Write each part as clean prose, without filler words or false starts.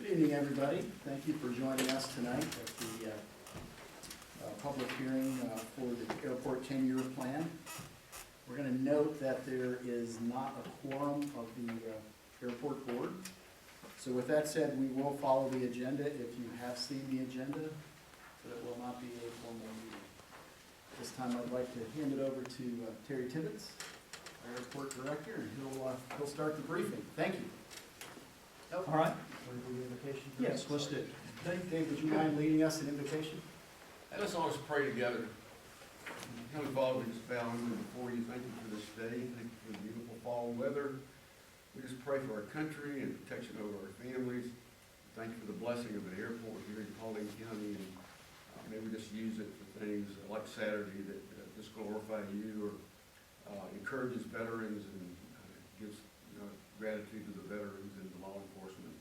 Good evening, everybody. Thank you for joining us tonight at the public hearing for the airport 10-year plan. We're going to note that there is not a quorum of the airport board. So with that said, we will follow the agenda if you have seen the agenda, but it will not be a formal meeting. This time I'd like to hand it over to Terry Tibbetts, our airport director, and he'll start the briefing. Thank you. All right. Want to do the invocation? Yes, let's do it. Dave, would you mind leading us in invocation? And let's always pray together. Heavenly Father, we just bow humbly before you. Thank you for this day. Thank you for the beautiful fall weather. We just pray for our country and protection over our families. Thank you for the blessing of the airport here in Paulding County. And maybe just use it for things like Saturday that just glorify you or encourages veterans and gives gratitude to the veterans and the law enforcement.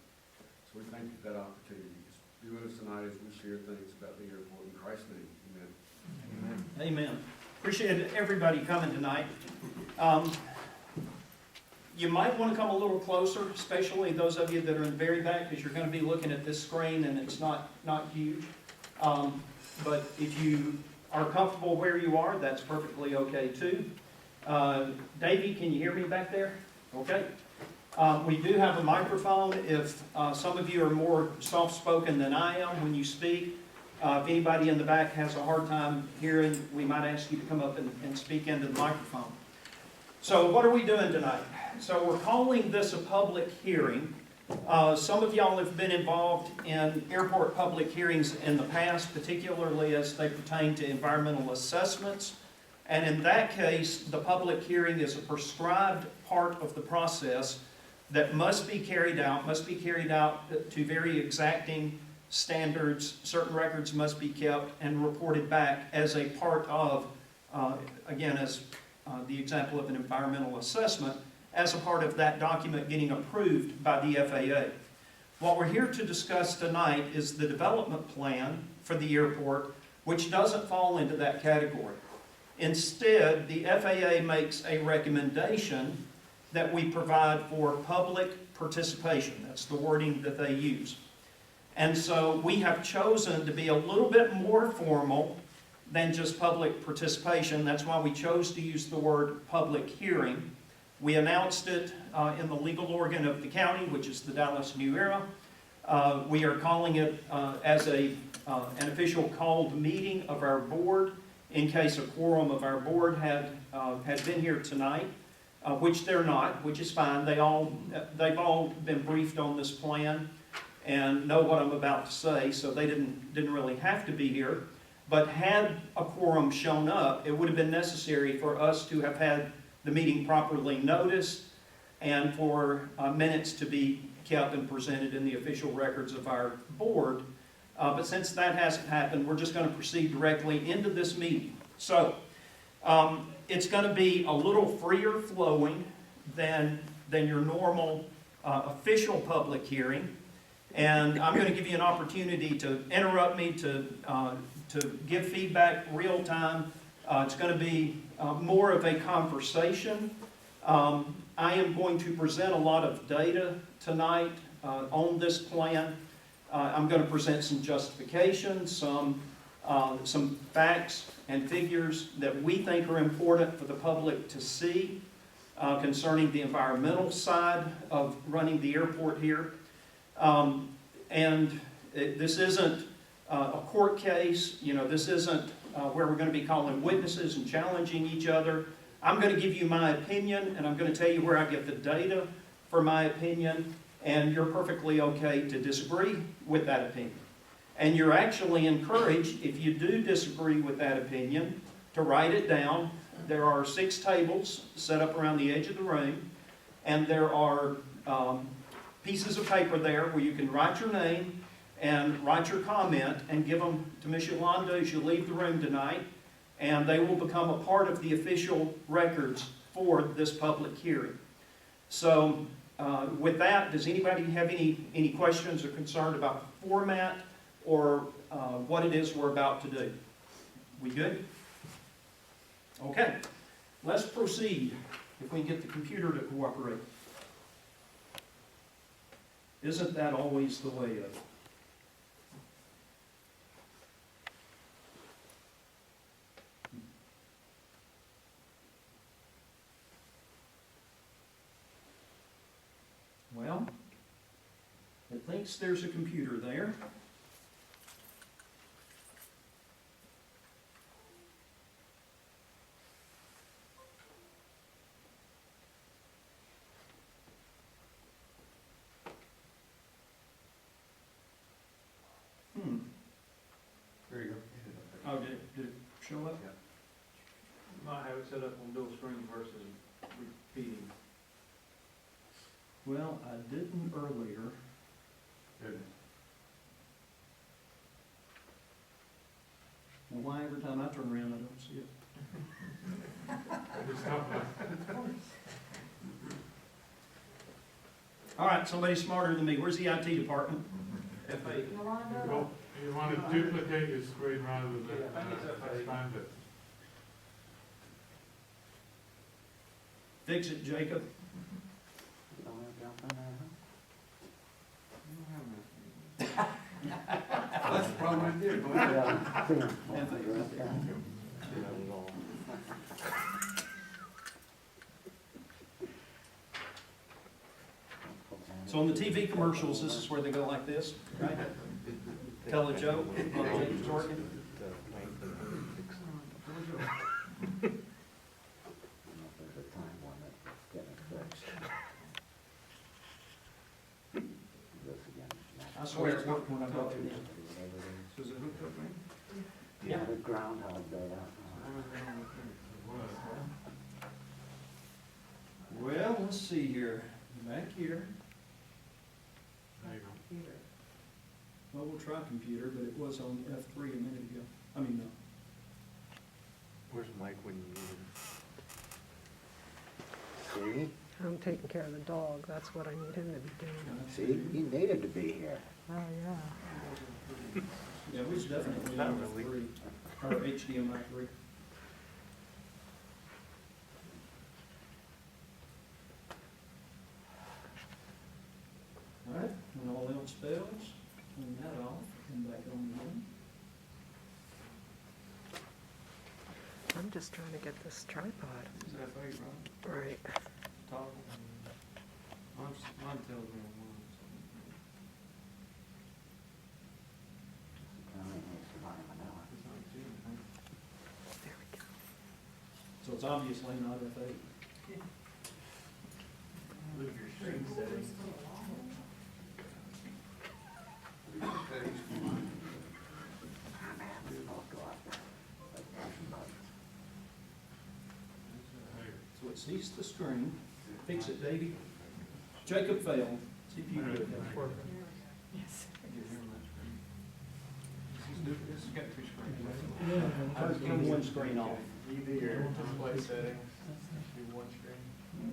So we thank you for that opportunity. Just be with us tonight as we share things about the airport. In Christ's name, amen. Amen. Appreciate everybody coming tonight. You might want to come a little closer, especially those of you that are in the very back, because you're going to be looking at this screen and it's not huge. But if you are comfortable where you are, that's perfectly okay too. Davey, can you hear me back there? Okay. We do have a microphone. If some of you are more soft-spoken than I am when you speak, if anybody in the back has a hard time hearing, we might ask you to come up and speak into the microphone. So what are we doing tonight? So we're calling this a public hearing. Some of y'all have been involved in airport public hearings in the past, particularly as they pertain to environmental assessments. And in that case, the public hearing is a prescribed part of the process that must be carried out to very exacting standards. Certain records must be kept and reported back as a part of, again, as the example of an environmental assessment, as a part of that document getting approved by the FAA. What we're here to discuss tonight is the development plan for the airport, which doesn't fall into that category. Instead, the FAA makes a recommendation that we provide for public participation. That's the wording that they use. And so we have chosen to be a little bit more formal than just public participation. That's why we chose to use the word public hearing. We announced it in the legal organ of the county, which is the Dallas New Era. We are calling it as an official called meeting of our board in case a quorum of our board had been here tonight. Which they're not, which is fine. They've all been briefed on this plan and know what I'm about to say, so they didn't really have to be here. But had a quorum shown up, it would have been necessary for us to have had the meeting properly noticed and for minutes to be kept and presented in the official records of our board. But since that hasn't happened, we're just going to proceed directly into this meeting. So, it's going to be a little freer flowing than your normal official public hearing. And I'm going to give you an opportunity to interrupt me, to give feedback real time. It's going to be more of a conversation. I am going to present a lot of data tonight on this plan. I'm going to present some justifications, some facts and figures that we think are important for the public to see concerning the environmental side of running the airport here. This isn't a court case. This isn't where we're going to be calling witnesses and challenging each other. I'm going to give you my opinion, and I'm going to tell you where I get the data for my opinion, and you're perfectly okay to disagree with that opinion. And you're actually encouraged, if you do disagree with that opinion, to write it down. There are 6 tables set up around the edge of the room, and there are pieces of paper there where you can write your name and write your comment and give them to Ms. Yolanda as you leave the room tonight, and they will become a part of the official records for this public hearing. So with that, does anybody have any questions or concern about format or what it is we're about to do? We good? Okay, let's proceed if we can get the computer to cooperate. Isn't that always the way of? Well, it thinks there's a computer there. There you go. Oh, did it show up? Might have it set up on dual screen versus repeating. Well, I didn't earlier. Good. Well, why every time I turn around, I don't see it? Just talk about All right, somebody smarter than me. Where's the IT department? F8. Well, you want to duplicate your screen rather than Yeah, I think it's F8. expand it. Fix it, Jacob. That's the problem right there, boy. So on the TV commercials, this is where they go like this, right? Tell a joke while Jacob's working. I swear it worked when I got there. So is it hooked up, man? Yeah. The Groundhog Day. Well, let's see here. Back here. There you go. Well, we'll try computer, but it was on F3 a minute ago. I mean, no. Where's Mike when you need him? See? I'm taking care of the dog, that's what I need him to be doing. See, he needed to be here. Oh, yeah. Yeah, it was definitely Not on really. F3, or HDMI 3. All right, when all else fails, turn that off and back on again. I'm just trying to get this tripod. Is that F8, right? Right. Toggle. Mine tells me on one. It's 19, huh? There we go. So it's obviously not F8. Look at your screen settings. So it sees the screen. Fix it, Davey. Jacob failed. See if you can do it. Yes. This has got two screens. Turn one screen off. Either your display settings, do one screen.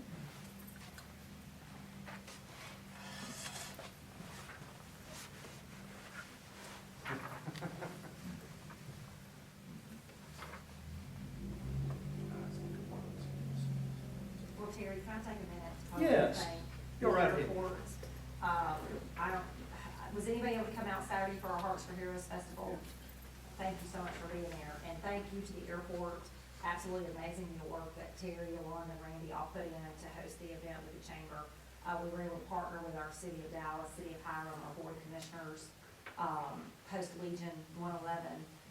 Well, Terry, can I take a minute to talk Yes. about thing? Go right ahead. Reports. I don't, was anybody able to come out Saturday for our Hearts for Heroes Festival? Thank you so much for being there, and thank you to the airport. Absolutely amazing the work that Terry, Alon, and Randy all put in to host the event with the chamber. We were able to partner with our city of Dallas, city of Hiram, our board of commissioners, Post Legion 111.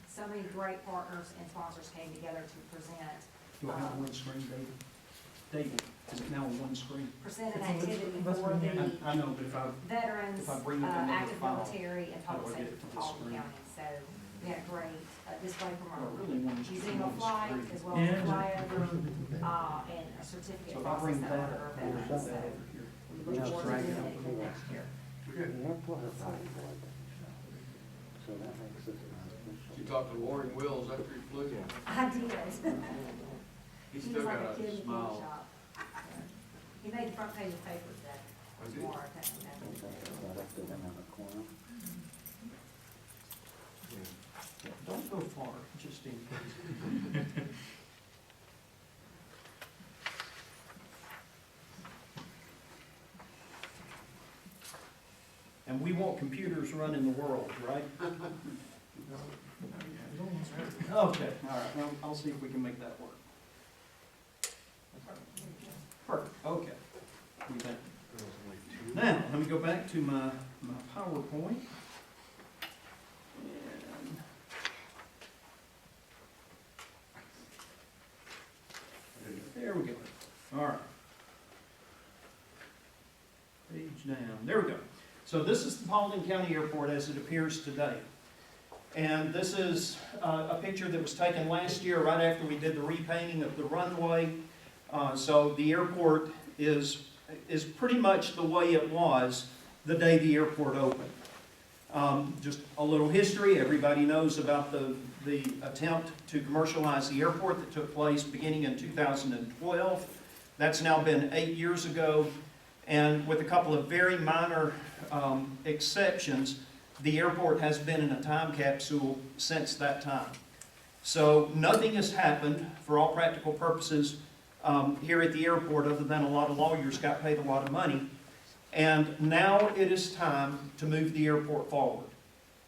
So many great partners and sponsors came together to present. Do I have one screen, David? David, is it now one screen? Present an activity for the I know, but if I, veterans, If I bring up another active file, military, and how do I public get safety it to for this Baldwin screen? County. So we had a great display from I our really want to. museum of flight, as well as Yeah. a flyover, and a certificate So if I process bring that that honor our up, veterans. that So over here. we look Just forward to drag it doing up it a little next year. So that makes this not official. You talked to Loring Wills after he flew? I did. He's He still was like got a kid a in the candy smile. shop. He made the front page of paper today. Was he? Tomorrow, I think. That up to them in the corner. Don't go far, just in case. And we want computers running the world, right? Okay, all right, well, I'll see if we can make that work. Perfect, okay. What do you think? Now, let me go back to my PowerPoint. And there we go. All right. Page down. There we go. So this is the Paulding County Airport as it appears today. And this is a picture that was taken last year right after we did the repainting of the runway. So the airport is pretty much the way it was the day the airport opened. Just a little history. Everybody knows about the attempt to commercialize the airport that took place beginning in 2012. That's now been 8 years ago. And with a couple of very minor exceptions, the airport has been in a time capsule since that time. So nothing has happened for all practical purposes here at the airport other than a lot of lawyers got paid a lot of money. And now it is time to move the airport forward.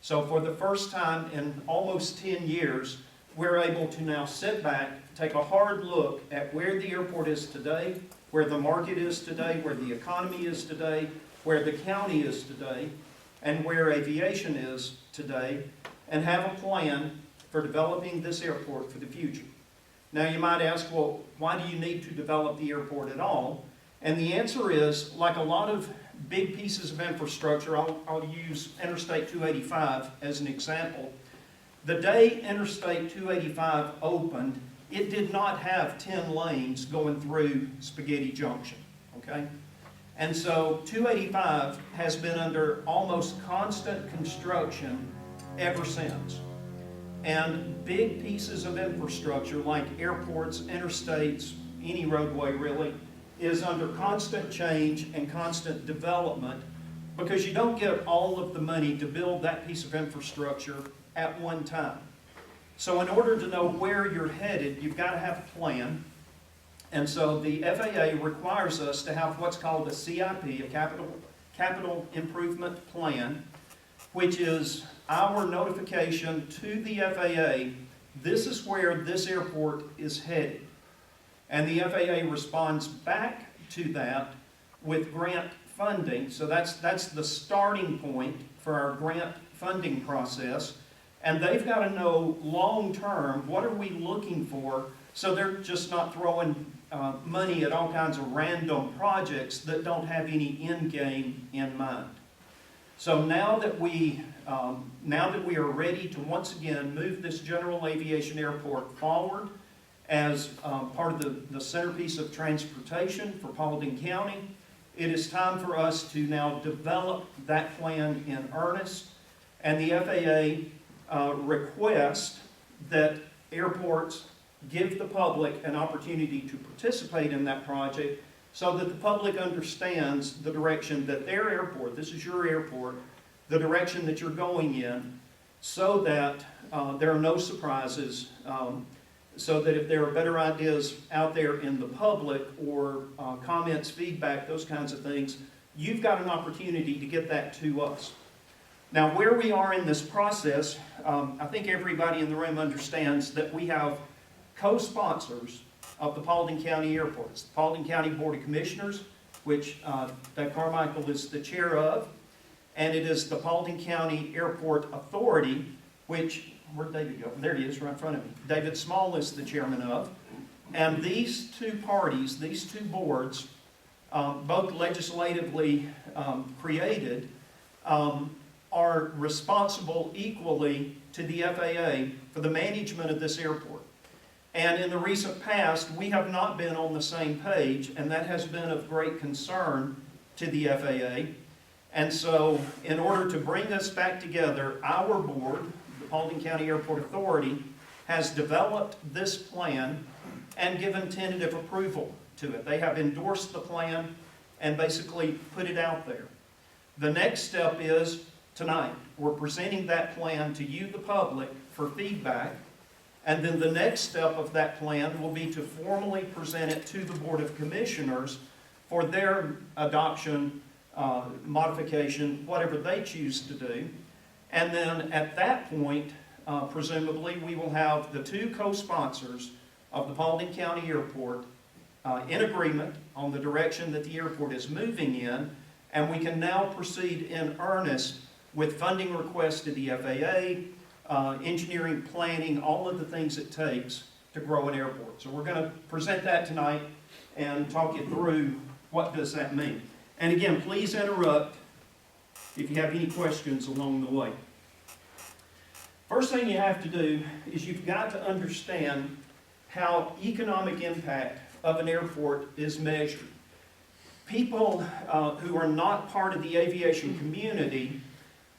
So for the first time in almost 10 years, we're able to now sit back, take a hard look at where the airport is today, where the market is today, where the economy is today, where the county is today, and where aviation is today, and have a plan for developing this airport for the future. Now you might ask, well, why do you need to develop the airport at all? And the answer is, like a lot of big pieces of infrastructure, I'll use Interstate 285 as an example. The day Interstate 285 opened, it did not have 10 lanes going through Spaghetti Junction, okay? And so 285 has been under almost constant construction ever since. And big pieces of infrastructure like airports, interstates, any roadway really, is under constant change and constant development because you don't get all of the money to build that piece of infrastructure at one time. So in order to know where you're headed, you've got to have a plan. And so the FAA requires us to have what's called a CIP, a capital improvement plan, which is our notification to the FAA, this is where this airport is headed. And the FAA responds back to that with grant funding. So that's the starting point for our grant funding process. And they've got to know long term, what are we looking for? So they're just not throwing money at all kinds of random projects that don't have any end game in mind. So now that we are ready to once again move this general aviation airport forward as part of the centerpiece of transportation for Paulding County, it is time for us to now develop that plan in earnest. And the FAA requests that airports give the public an opportunity to participate in that project so that the public understands the direction that their airport, this is your airport, the direction that you're going in, so that there are no surprises, so that if there are better ideas out there in the public or comments, feedback, those kinds of things, you've got an opportunity to get that to us. Now, where we are in this process, I think everybody in the room understands that we have co-sponsors of the Paulding County Airport. It's the Paulding County Board of Commissioners, which Dave Carmichael is the chair of, and it is the Paulding County Airport Authority, which, where'd David go? There he is, right in front of me. David Small is the chairman of. And these two parties, these two boards, both legislatively created, are responsible equally to the FAA for the management of this airport. And in the recent past, we have not been on the same page, and that has been of great concern to the FAA. And so, in order to bring us back together, our board, the Paulding County Airport Authority, has developed this plan and given tentative approval to it. They have endorsed the plan and basically put it out there. The next step is tonight. We're presenting that plan to you, the public, for feedback. And then the next step of that plan will be to formally present it to the Board of Commissioners for their adoption modification, whatever they choose to do. And then at that point, presumably, we will have the two co-sponsors of the Paulding County Airport in agreement on the direction that the airport is moving in, and we can now proceed in earnest with funding requests to the FAA, engineering, planning, all of the things it takes to grow an airport. So we're going to present that tonight and talk you through what does that mean. And again, please interrupt if you have any questions along the way. First thing you have to do is you've got to understand how economic impact of an airport is measured. People who are not part of the aviation community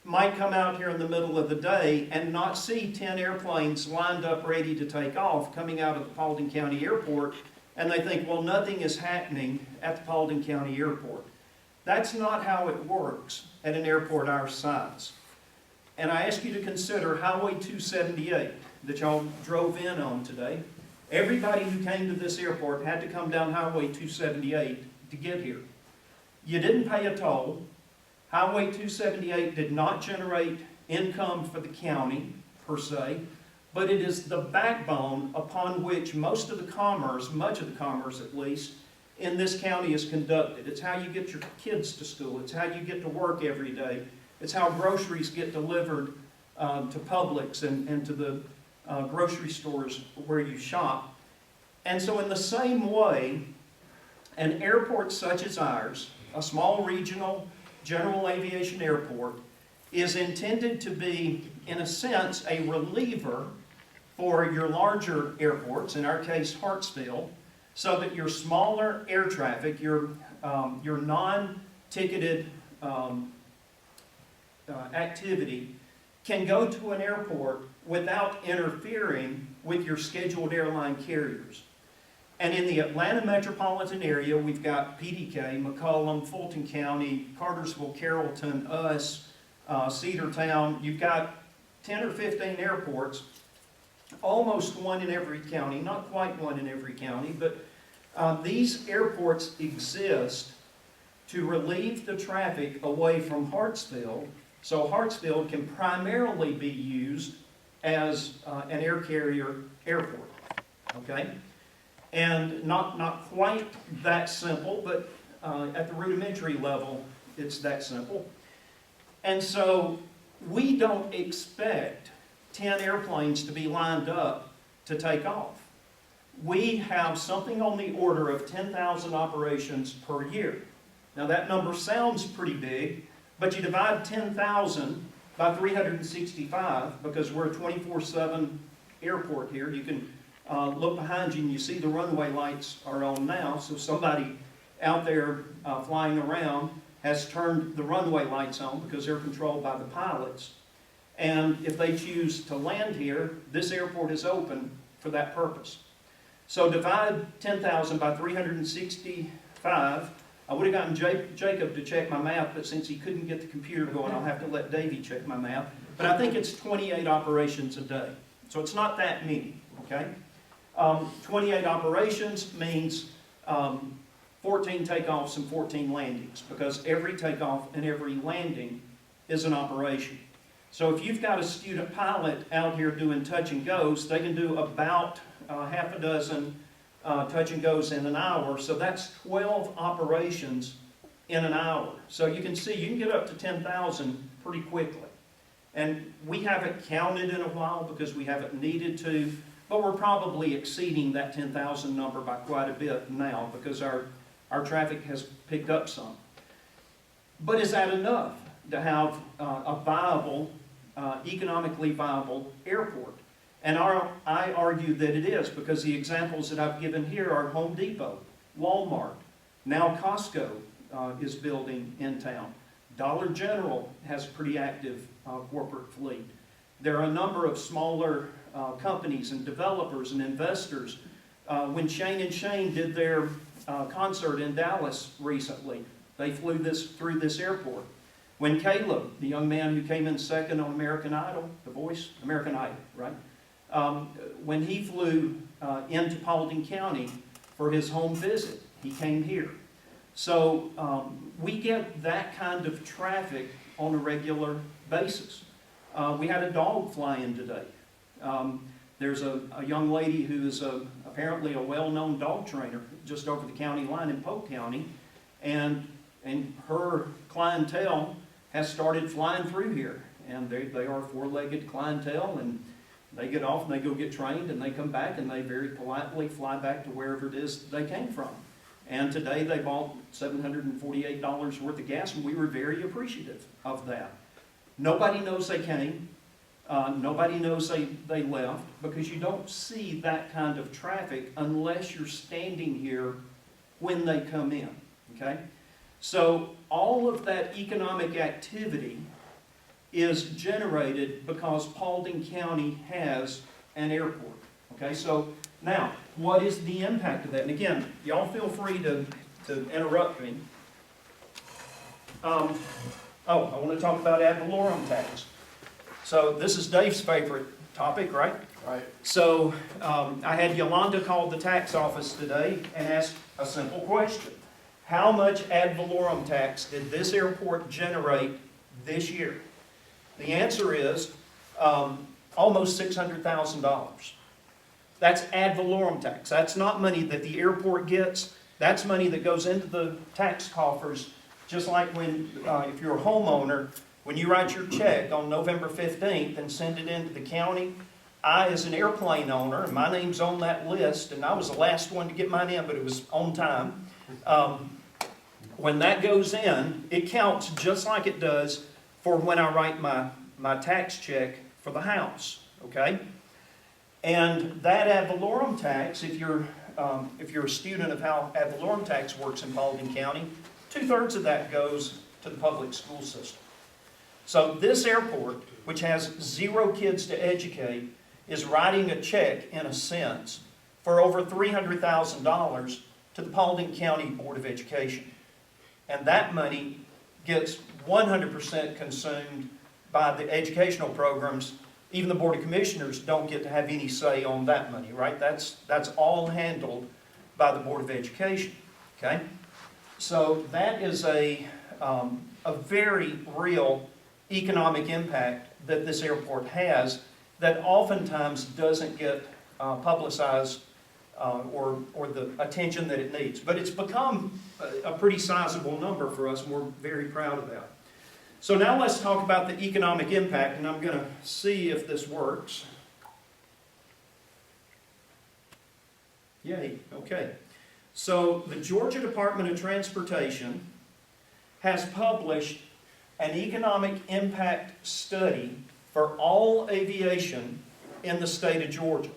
might come out here in the middle of the day and not see 10 airplanes lined up ready to take off coming out of the Paulding County Airport, and they think, well, nothing is happening at the Paulding County Airport. That's not how it works at an airport our size. And I ask you to consider Highway 278 that y'all drove in on today. Everybody who came to this airport had to come down Highway 278 to get here. You didn't pay a toll. Highway 278 did not generate income for the county, per se, but it is the backbone upon which most of the commerce, much of the commerce at least, in this county is conducted. It's how you get your kids to school. It's how you get to work every day. It's how groceries get delivered to Publix and to the grocery stores where you shop. And so in the same way, an airport such as ours, a small regional general aviation airport, is intended to be, in a sense, a reliever for your larger airports, in our case Hartsville, so that your smaller air traffic, your non-ticketed activity can go to an airport without interfering with your scheduled airline carriers. And in the Atlanta metropolitan area, we've got PDK, McCollum, Fulton County, Cartersville, Carrollton, us, Cedartown. You've got 10 or 15 airports, almost one in every county, not quite one in every county, but these airports exist to relieve the traffic away from Hartsville, so Hartsville can primarily be used as an air carrier airport, okay? And not quite that simple, but at the rudimentary level, it's that simple. And so we don't expect 10 airplanes to be lined up to take off. We have something on the order of 10,000 operations per year. Now that number sounds pretty big, but you divide 10,000 by 365, because we're a 24/7 airport here. You can look behind you and you see the runway lights are on now, so somebody out there flying around has turned the runway lights on because they're controlled by the pilots. And if they choose to land here, this airport is open for that purpose. So divide 10,000 by 365. I would have gotten Jacob to check my math, but since he couldn't get the computer going, I'll have to let Davey check my math. But I think it's 28 operations a day. So it's not that many, okay? 28 operations means 14 takeoffs and 14 landings, because every takeoff and every landing is an operation. So if you've got a student pilot out here doing touch and goes, they can do about half a dozen touch and goes in an hour. So that's 12 operations in an hour. So you can see you can get up to 10,000 pretty quickly. And we haven't counted in a while because we haven't needed to, but we're probably exceeding that 10,000 number by quite a bit now because our traffic has picked up some. But is that enough to have a viable, economically viable airport? And I argue that it is, because the examples that I've given here are Home Depot, Walmart, now Costco is building in town. Dollar General has a pretty active corporate fleet. There are a number of smaller companies and developers and investors. When Shane & Shane did their concert in Dallas recently, they flew through this airport. When Caleb, the young man who came in second on American Idol, The Voice, American Idol, right? When he flew into Paulding County for his home visit, he came here. So we get that kind of traffic on a regular basis. We had a dog fly in today. There's a young lady who is apparently a well-known dog trainer just over the county line in Polk County, and her clientele has started flying through here. And they are four-legged clientele, and they get off and they go get trained, and they come back and they very politely fly back to wherever it is they came from. And today they bought $748 worth of gas, and we were very appreciative of that. Nobody knows they came. Nobody knows they left, because you don't see that kind of traffic unless you're standing here when they come in, okay? So all of that economic activity is generated because Paulding County has an airport, okay? So now, what is the impact of that? And again, y'all feel free to interrupt me. I want to talk about ad valorem tax. So this is Dave's favorite topic, right? Right. So I had Yolanda call the tax office today and ask a simple question. How much ad valorem tax did this airport generate this year? The answer is almost $600,000. That's ad valorem tax. That's not money that the airport gets. That's money that goes into the tax coffers, just like when, if you're a homeowner, when you write your check on November 15th and send it into the county, I, as an airplane owner, and my name's on that list, and I was the last one to get mine in, but it was on time. When that goes in, it counts just like it does for when I write my tax check for the house, okay? And that ad valorem tax, if you're a student of how ad valorem tax works in Paulding County, 2/3 of that goes to the public school system. So this airport, which has 0 kids to educate, is writing a check, in a sense, for over $300,000 to the Paulding County Board of Education. And that money gets 100% consumed by the educational programs. Even the Board of Commissioners don't get to have any say on that money, right? That's all handled by the Board of Education, okay? So that is a very real economic impact that this airport has that oftentimes doesn't get publicized or the attention that it needs. But it's become a pretty sizable number for us, and we're very proud of that. So now let's talk about the economic impact, and I'm going to see if this works. Yay, okay. So the Georgia Department of Transportation has published an economic impact study for all aviation in the state of Georgia.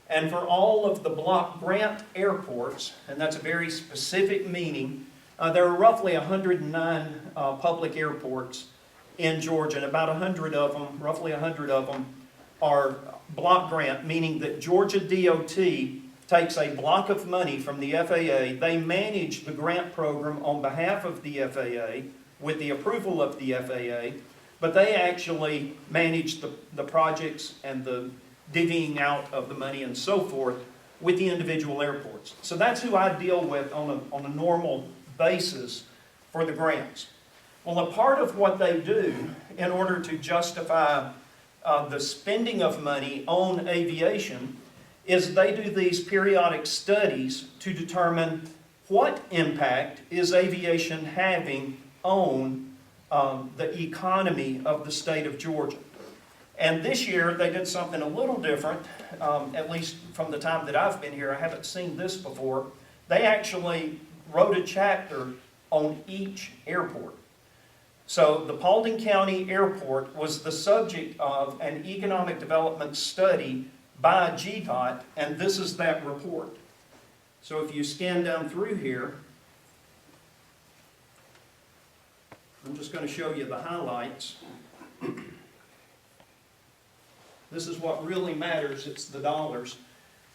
And for all of the block grant airports, and that's a very specific meaning, there are roughly 109 public airports in Georgia, and about 100 of them, roughly 100 of them, are block grant, meaning that Georgia DOT takes a block of money from the FAA. They manage the grant program on behalf of the FAA with the approval of the FAA, but they actually manage the projects and the divvying out of the money and so forth with the individual airports. So that's who I deal with on a normal basis for the grants. Well, a part of what they do in order to justify the spending of money on aviation is they do these periodic studies to determine what impact is aviation having on the economy of the state of Georgia. And this year they did something a little different, at least from the time that I've been here. I haven't seen this before. They actually wrote a chapter on each airport. So the Paulding County Airport was the subject of an economic development study by GDOT, and this is that report. So if you scan down through here, I'm just going to show you the highlights. This is what really matters, it's the dollars.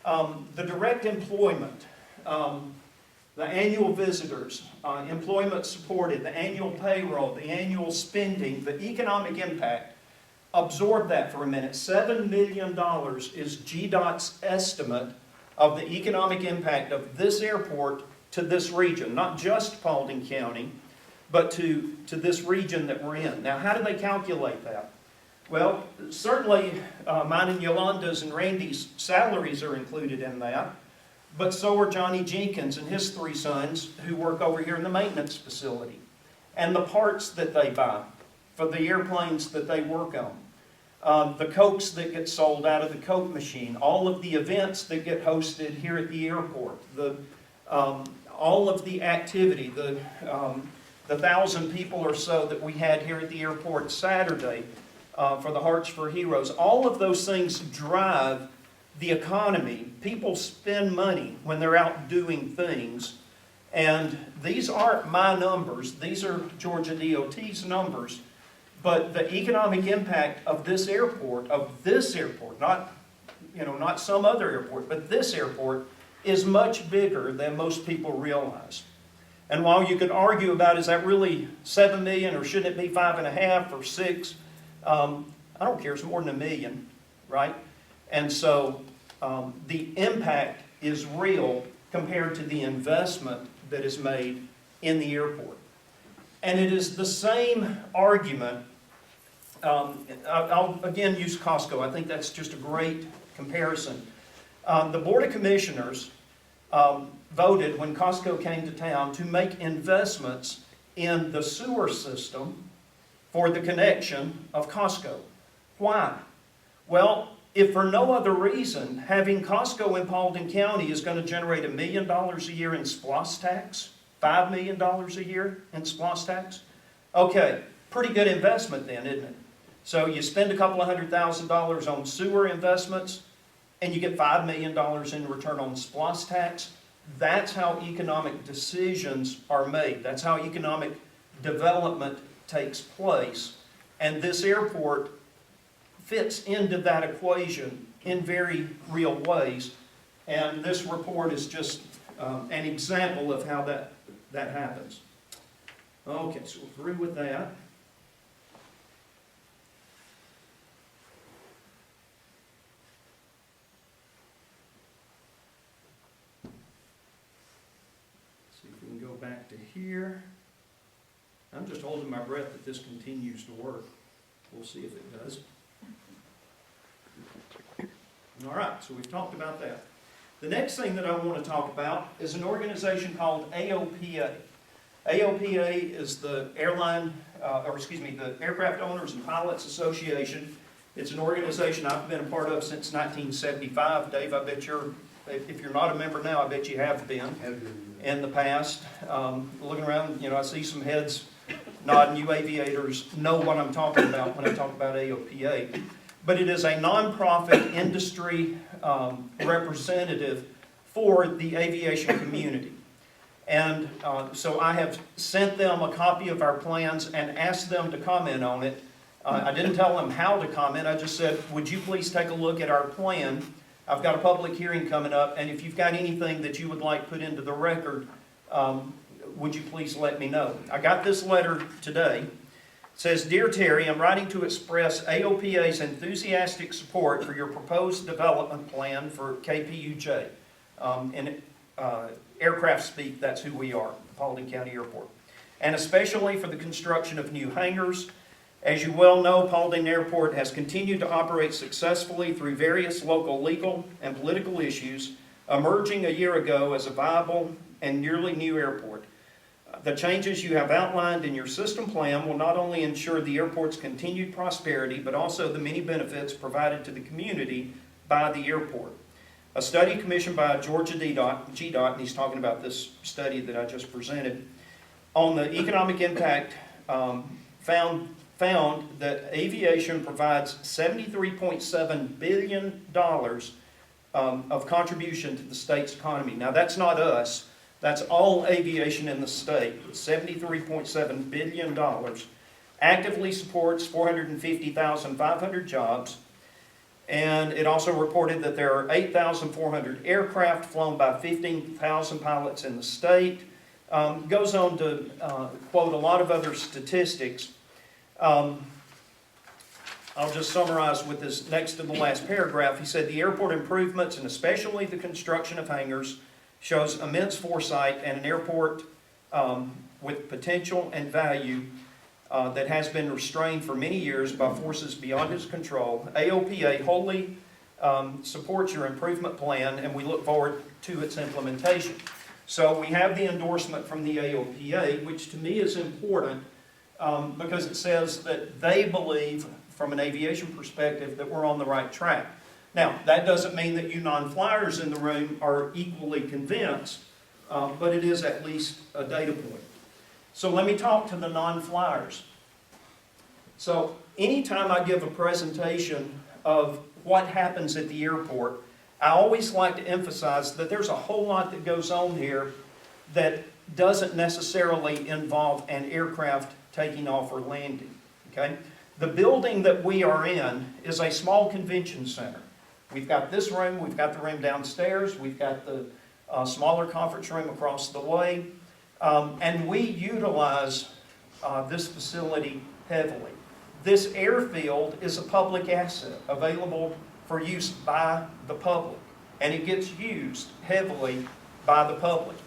The direct employment, the annual visitors, employment supported, the annual payroll, the annual spending, the economic impact. Absorb that for a minute. $7 million is GDOT's estimate of the economic impact of this airport to this region, not just Paulding County, but to this region that we're in. Now, how do they calculate that? Well, certainly mine and Yolanda's and Randy's salaries are included in that, but so are Johnny Jenkins and his 3 sons who work over here in the maintenance facility, and the parts that they buy for the airplanes that they work on, the Cokes that get sold out of the Coke machine, all of the events that get hosted here at the airport, all of the activity, the 1,000 people or so that we had here at the airport Saturday for the Hearts for Heroes, all of those things drive the economy. People spend money when they're out doing things, and these aren't my numbers, these are Georgia DOT's numbers, but the economic impact of this airport, not some other airport, but this airport is much bigger than most people realize. And while you could argue about, is that really 7 million or should it be 5.5 or 6? I don't care, it's more than 1 million, right? And so the impact is real compared to the investment that is made in the airport. And it is the same argument. I'll again use Costco. I think that's just a great comparison. The Board of Commissioners voted when Costco came to town to make investments in the sewer system for the connection of Costco. Why? Well, if for no other reason, having Costco in Paulding County is going to generate $1 million a year in SPLOST tax, $5 million a year in SPLOST tax. Okay, pretty good investment then, isn't it? So you spend a couple of $100,000 on sewer investments, and you get $5 million in return on SPLOST tax. That's how economic decisions are made. That's how economic development takes place. And this airport fits into that equation in very real ways. And this report is just an example of how that happens. Okay, so we're through with that. See if we can go back to here. I'm just holding my breath that this continues to work. We'll see if it does. All right, so we've talked about that. The next thing that I want to talk about is an organization called AOPA. AOPA is the the Aircraft Owners and Pilots Association. It's an organization I've been a part of since 1975. Dave, I bet if you're not a member now, I bet you have been in the past. Looking around, I see some heads nodding. You aviators know what I'm talking about when I talk about AOPA. But it is a nonprofit industry representative for the aviation community. And so I have sent them a copy of our plans and asked them to comment on it. I didn't tell them how to comment. I just said, would you please take a look at our plan? I've got a public hearing coming up, and if you've got anything that you would like put into the record, would you please let me know? I got this letter today. It says, Dear Terry, I'm writing to express AOPA's enthusiastic support for your proposed development plan for KPUJ. In aircraft speak, that's who we are, Paulding County Airport. And especially for the construction of new hangars. As you well know, Paulding Airport has continued to operate successfully through various local legal and political issues, emerging a year ago as a viable and nearly new airport. The changes you have outlined in your system plan will not only ensure the airport's continued prosperity, but also the many benefits provided to the community by the airport. A study commissioned by Georgia GDOT, and he's talking about this study that I just presented, on the economic impact found that aviation provides $73.7 billion of contribution to the state's economy. Now that's not us. That's all aviation in the state, $73.7 billion. Actively supports 450,500 jobs. And it also reported that there are 8,400 aircraft flown by 15,000 pilots in the state. Goes on to quote a lot of other statistics. I'll just summarize with this next to the last paragraph. He said the airport improvements, and especially the construction of hangars, shows immense foresight and an airport with potential and value that has been restrained for many years by forces beyond its control. AOPA wholly supports your improvement plan, and we look forward to its implementation. So we have the endorsement from the AOPA, which to me is important because it says that they believe, from an aviation perspective, that we're on the right track. Now, that doesn't mean that you non-flyers in the room are equally convinced, but it is at least a data point. So let me talk to the non-flyers. So anytime I give a presentation of what happens at the airport, I always like to emphasize that there's a whole lot that goes on here that doesn't necessarily involve an aircraft taking off or landing. Okay? The building that we are in is a small convention center. We've got this room, we've got the room downstairs, we've got the smaller conference room across the way, and we utilize this facility heavily. This airfield is a public asset available for use by the public, and it gets used heavily by the public.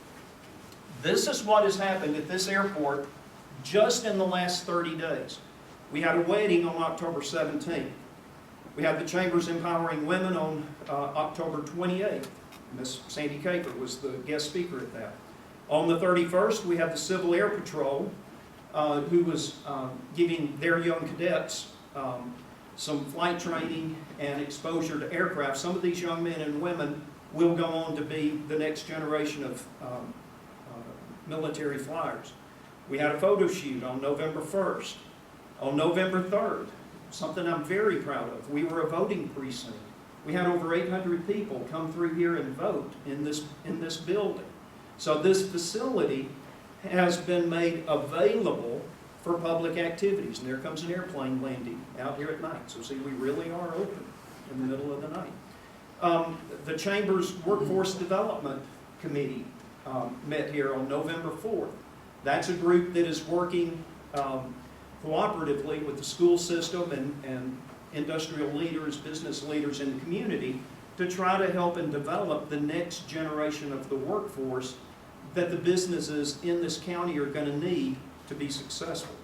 This is what has happened at this airport just in the last 30 days. We had a wedding on October 17th. We had the Chambers Empowering Women on October 28th. Miss Sandy Caper was the guest speaker at that. On the 31st, we had the Civil Air Patrol, who was giving their young cadets some flight training and exposure to aircraft. Some of these young men and women will go on to be the next generation of military flyers. We had a photo shoot on November 1st. On November 3rd, something I'm very proud of, we were a voting precinct. We had over 800 people come through here and vote in this building. So this facility has been made available for public activities. And there comes an airplane landing out here at night. So see, we really are open in the middle of the night. The Chamber's Workforce Development Committee met here on November 4th. That's a group that is working cooperatively with the school system and industrial leaders, business leaders in the community to try to help and develop the next generation of the workforce that the businesses in this county are going to need to be successful.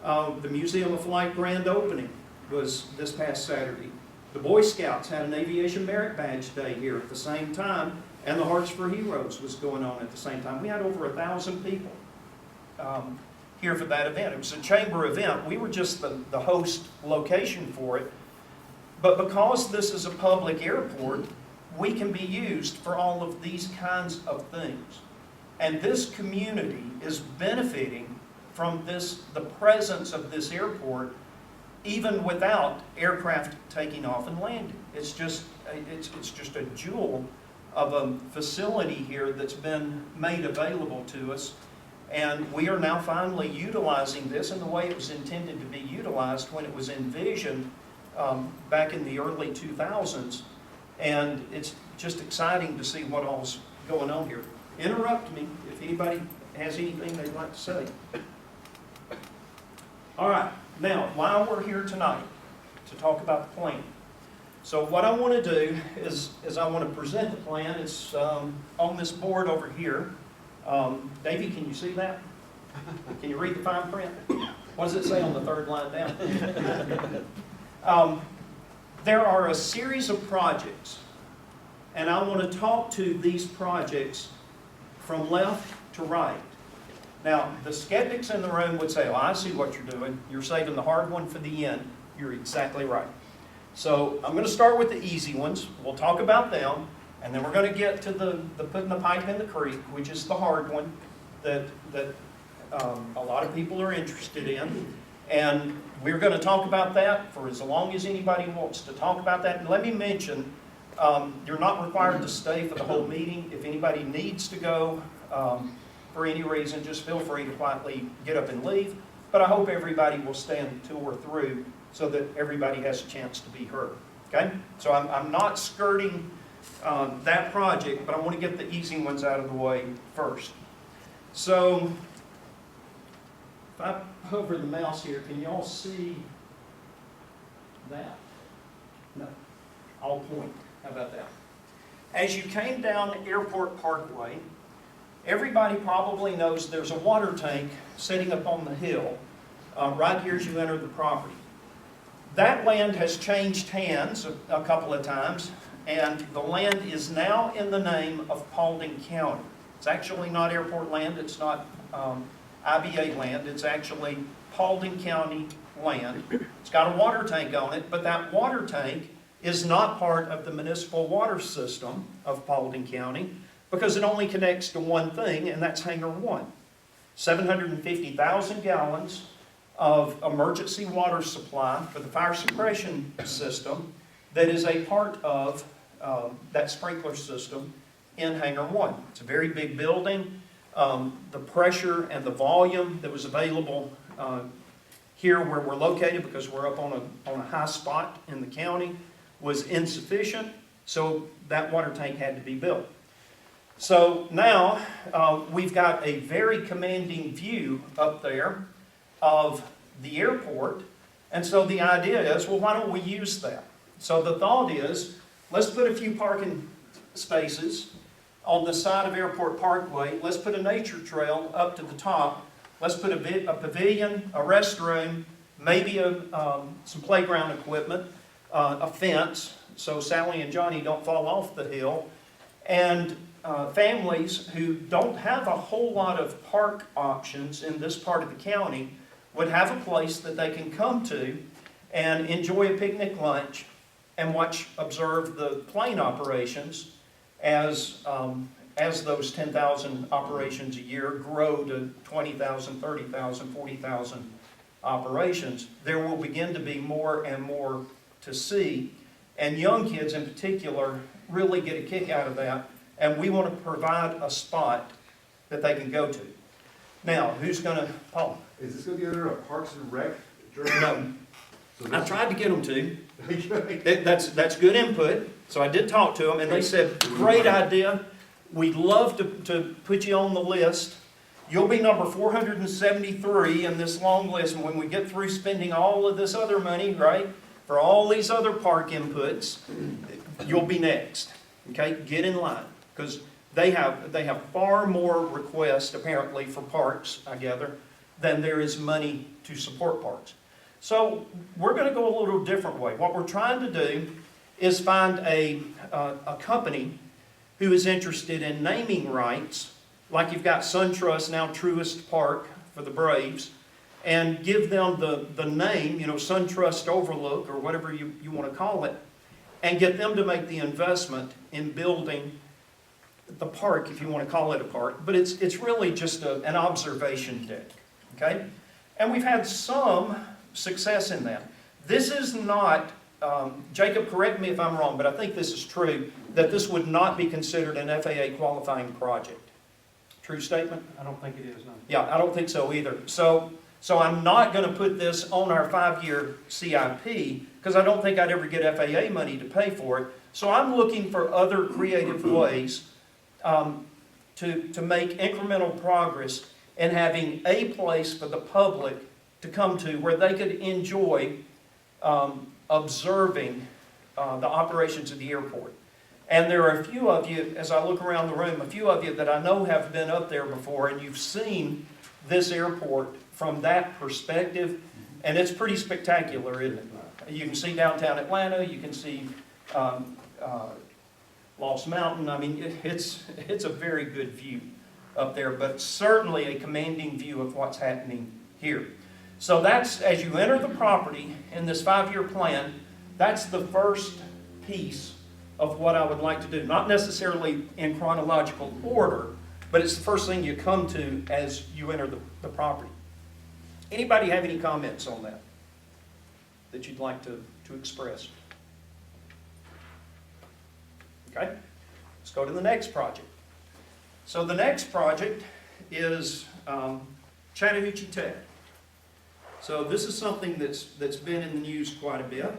The Museum of Flight grand opening was this past Saturday. The Boy Scouts had an Aviation Merit Badge Day here at the same time, and the Hearts for Heroes was going on at the same time. We had over 1,000 people here for that event. It was a chamber event. We were just the host location for it. But because this is a public airport, we can be used for all of these kinds of things. And this community is benefiting from the presence of this airport, even without aircraft taking off and landing. It's just a jewel of a facility here that's been made available to us. And we are now finally utilizing this in the way it was intended to be utilized when it was envisioned back in the early 2000s. And it's just exciting to see what all's going on here. Interrupt me if anybody has anything they'd like to say. All right, now, why we're here tonight to talk about the plan. So what I want to do is I want to present the plan. It's on this board over here. Davey, can you see that? Can you read the fine print? What does it say on the third line down? There are a series of projects, and I want to talk to these projects from left to right. Now, the skeptics in the room would say, "Oh, I see what you're doing. You're saving the hard one for the end." You're exactly right. So I'm going to start with the easy ones. We'll talk about them, and then we're going to get to the putting the pipe in the creek, which is the hard one that a lot of people are interested in. And we're going to talk about that for as long as anybody wants to talk about that. And let me mention, you're not required to stay for the whole meeting. If anybody needs to go for any reason, just feel free to quietly get up and leave. But I hope everybody will stay and tour through so that everybody has a chance to be heard. Okay? So I'm not skirting that project, but I want to get the easy ones out of the way first. So if I hover the mouse here, can you all see that? No. I'll point. How about that? as you came down Airport Parkway, everybody probably knows there's a water tank sitting up on the hill right here as you enter the property. That land has changed hands a couple of times, and the land is now in the name of Paulding County. It's actually not airport land, it's not IBA land, it's actually Paulding County land. It's got a water tank on it, but that water tank is not part of the municipal water system of Paulding County because it only connects to one thing, and that's Hangar 1. 750,000 gallons of emergency water supply for the fire suppression system that is a part of that sprinkler system in Hangar 1. It's a very big building. The pressure and the volume that was available here where we're located, because we're up on a high spot in the county, was insufficient, so that water tank had to be built. So now we've got a very commanding view up there of the airport, and so the idea is, well, why don't we use that? So the thought is, let's put a few parking spaces on the side of Airport Parkway. Let's put a nature trail up to the top. Let's put a pavilion, a restroom, maybe some playground equipment, a fence, so Sally and Johnny don't fall off the hill, and families who don't have a whole lot of park options in this part of the county would have a place that they can come to and enjoy a picnic lunch and observe the plane operations as those 10,000 operations a year grow to 20,000, 30,000, 40,000 operations. There will begin to be more and more to see, and young kids in particular really get a kick out of that, and we want to provide a spot that they can go to. Now, who's going to, Paul? Is this going to be under a Parks and Rec journal? No. So I tried to get them to. That's good input. So I did talk to them, and they said, great idea. We'd love to put you on the list. You'll be number 473 in this long list, and when we get through spending all of this other money, right, for all these other park inputs, you'll be next. Okay, get in line, because they have far more requests, apparently, for parks, I gather, than there is money to support parks. So we're going to go a little different way. What we're trying to do is find a company who is interested in naming rights, like you've got SunTrust, now Truist Park for the Braves, and give them the name, SunTrust Overlook or whatever you want to call it, and get them to make the investment in building the park, if you want to call it a park. But it's really just an observation deck, okay? And we've had some success in that. This is not, Jacob, correct me if I'm wrong, but I think this is true, that this would not be considered an FAA qualifying project. True statement? I don't think it is, no. Yeah, I don't think so either. So I'm not going to put this on our 5-year CIP because I don't think I'd ever get FAA money to pay for it. So I'm looking for other creative ways to make incremental progress in having a place for the public to come to where they could enjoy observing the operations of the airport. And there are a few of you, as I look around the room, a few of you that I know have been up there before, and you've seen this airport from that perspective, and it's pretty spectacular, isn't it? You can see downtown Atlanta, you can see Lost Mountain. I mean, it's a very good view up there, but certainly a commanding view of what's happening here. So that's, as you enter the property in this 5-year plan, that's the first piece of what I would like to do. Not necessarily in chronological order, but it's the first thing you come to as you enter the property. Anybody have any comments on that you'd like to express? Okay, let's go to the next project. So the next project is Chattahoochee Tech. So this is something that's been in the news quite a bit.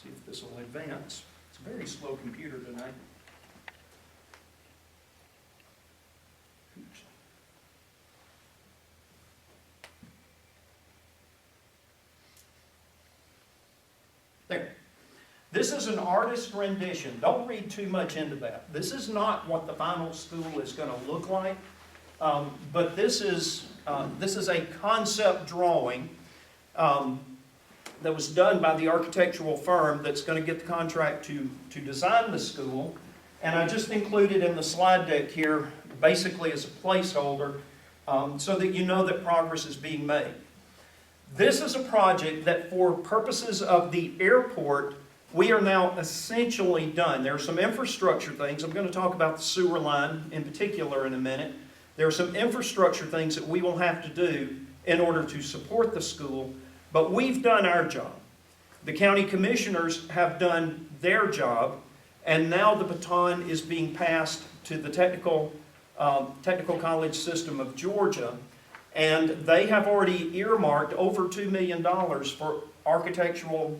See if this will advance. It's a very slow computer tonight. Oops. There. This is an artist rendition. Don't read too much into that. This is not what the final school is going to look like, but this is a concept drawing that was done by the architectural firm that's going to get the contract to design the school. And I just included in the slide deck here, basically as a placeholder, so that you know that progress is being made. This is a project that for purposes of the airport, we are now essentially done. There are some infrastructure things. I'm going to talk about the sewer line in particular in a minute. There are some infrastructure things that we will have to do in order to support the school, but we've done our job. The county commissioners have done their job, and now the baton is being passed to the Technical College System of Georgia, and they have already earmarked over $2 million for architectural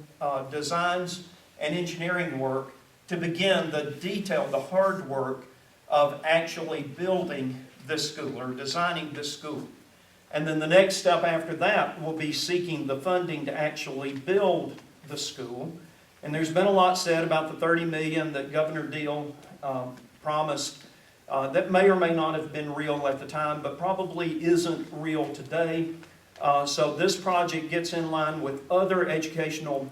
designs and engineering work to begin the hard work of actually building this school or designing this school. And then the next step after that will be seeking the funding to actually build the school. And there's been a lot said about the $30 million that Governor Deal promised. That may or may not have been real at the time, but probably isn't real today. So this project gets in line with other educational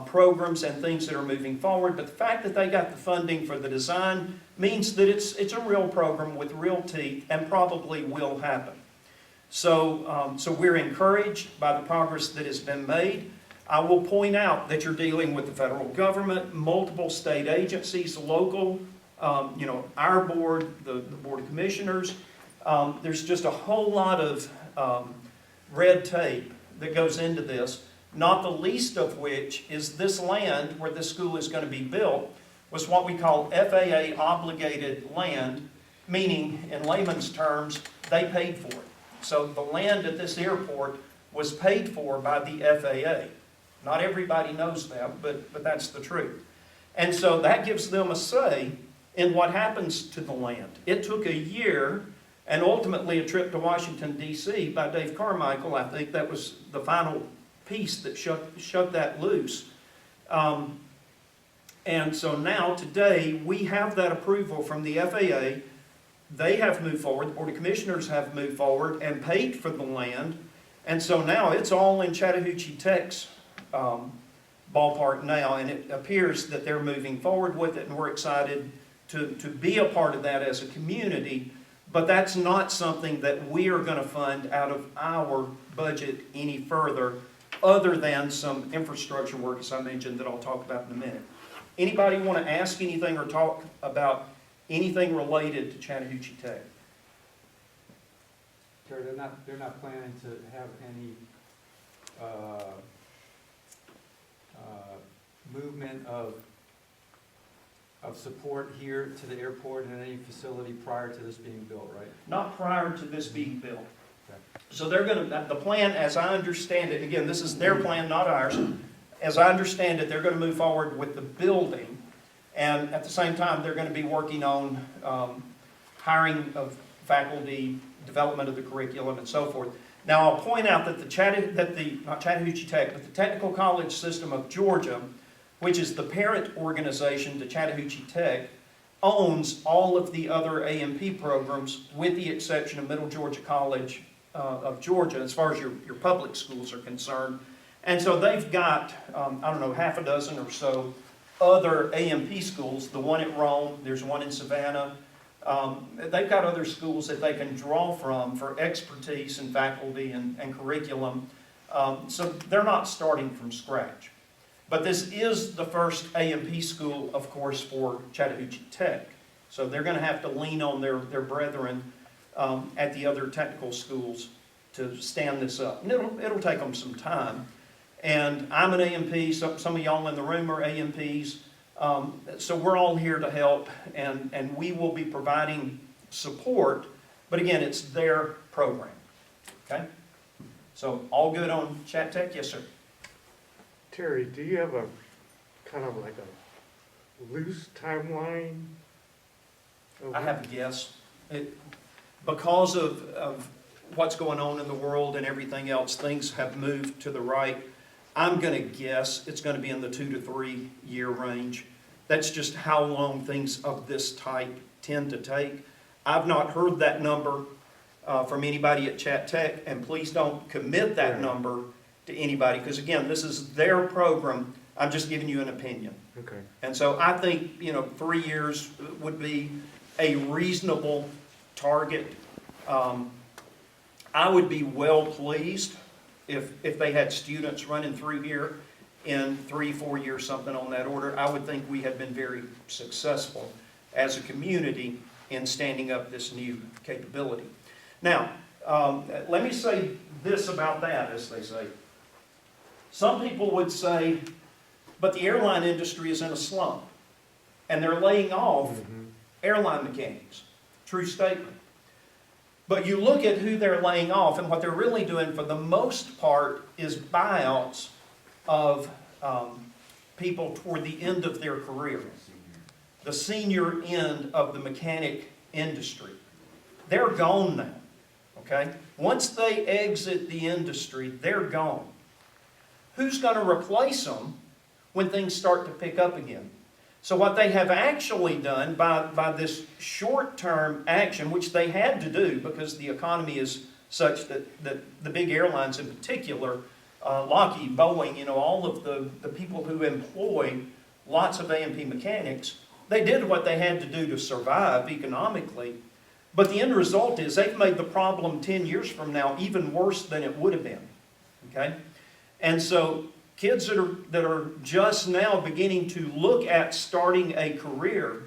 programs and things that are moving forward. But the fact that they got the funding for the design means that it's a real program with real teeth and probably will happen. So we're encouraged by the progress that has been made. I will point out that you're dealing with the federal government, multiple state agencies, local, our board, the Board of Commissioners. There's just a whole lot of red tape that goes into this, not the least of which is this land where this school is going to be built was what we call FAA obligated land, meaning in layman's terms, they paid for it. So the land at this airport was paid for by the FAA. Not everybody knows that, but that's the truth. And so that gives them a say in what happens to the land. It took a year and ultimately a trip to Washington, D.C. by Dave Carmichael. I think that was the final piece that shut that loose. And so now, today, we have that approval from the FAA. They have moved forward, the Board of Commissioners have moved forward and paid for the land. And so now it's all in Chattahoochee Tech's ballpark now, and it appears that they're moving forward with it, and we're excited to be a part of that as a community. But that's not something that we are going to fund out of our budget any further, other than some infrastructure work, as I mentioned, that I'll talk about in a minute. Anybody want to ask anything or talk about anything related to Chattahoochee Tech? Terry, they're not planning to have any movement of support here to the airport and any facility prior to this being built, right? Not prior to this being built. Okay. So they're going to, the plan as I understand it, again, this is their plan, not ours. As I understand it, they're going to move forward with the building, and at the same time, they're going to be working on hiring of faculty, development of the curriculum, and so forth. Now, I'll point out that not Chattahoochee Tech, but the Technical College System of Georgia, which is the parent organization to Chattahoochee Tech, owns all of the other A&P programs, with the exception of Middle Georgia College of Georgia, as far as your public schools are concerned. And so they've got, half a dozen or so other A&P schools, the one at Rome, there's one in Savannah. They've got other schools that they can draw from for expertise and faculty and curriculum. So they're not starting from scratch. But this is the first A&P school, of course, for Chattahoochee Tech. So they're going to have to lean on their brethren at the other technical schools to stand this up. And it'll take them some time. And I'm an A&P, some of y'all in the room are A&Ps. So we're all here to help, and we will be providing support. But again, it's their program. Okay? So all good on Chat Tech? Yes, sir. Terry, do you have a kind of like a loose timeline? I have a guess. Because of what's going on in the world and everything else, things have moved to the right. I'm gonna guess it's gonna be in the 2 to 3 year range. That's just how long things of this type tend to take. I've not heard that number from anybody at Chat Tech, and please don't commit that number to anybody, because again, this is their program. I'm just giving you an opinion. Okay. And so I think, 3 years would be a reasonable target. I would be well pleased if they had students running through here in 3, 4 years, something on that order. I would think we have been very successful as a community in standing up this new capability. Now, let me say this about that, as they say. Some people would say, but the airline industry is in a slump, and they're laying off airline mechanics. True statement. But you look at who they're laying off, and what they're really doing for the most part is buyouts of people toward the end of their career. The senior end of the mechanic industry. They're gone now, okay? Once they exit the industry, they're gone. Who's going to replace them when things start to pick up again? So what they have actually done by this short-term action, which they had to do because the economy is such that the big airlines in particular, Lockheed, Boeing, all of the people who employ lots of A&P mechanics, they did what they had to do to survive economically. But the end result is they've made the problem 10 years from now even worse than it would have been. Okay? And so kids that are just now beginning to look at starting a career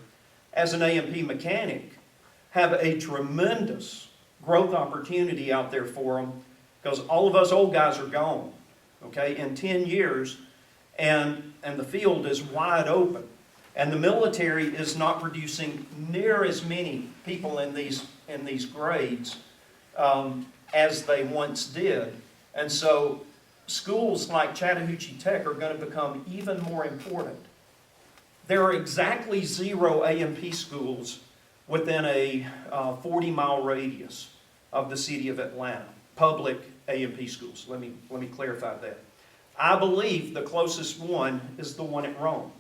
as an A&P mechanic have a tremendous growth opportunity out there for them, because all of us old guys are gone, okay, in 10 years, and the field is wide open. And the military is not producing near as many people in these grades as they once did. And so schools like Chattahoochee Tech are going to become even more important. There are exactly 0 A&P schools within a 40-mile radius of the city of Atlanta, public A&P schools. Let me clarify that. I believe the closest one is the one at Rome.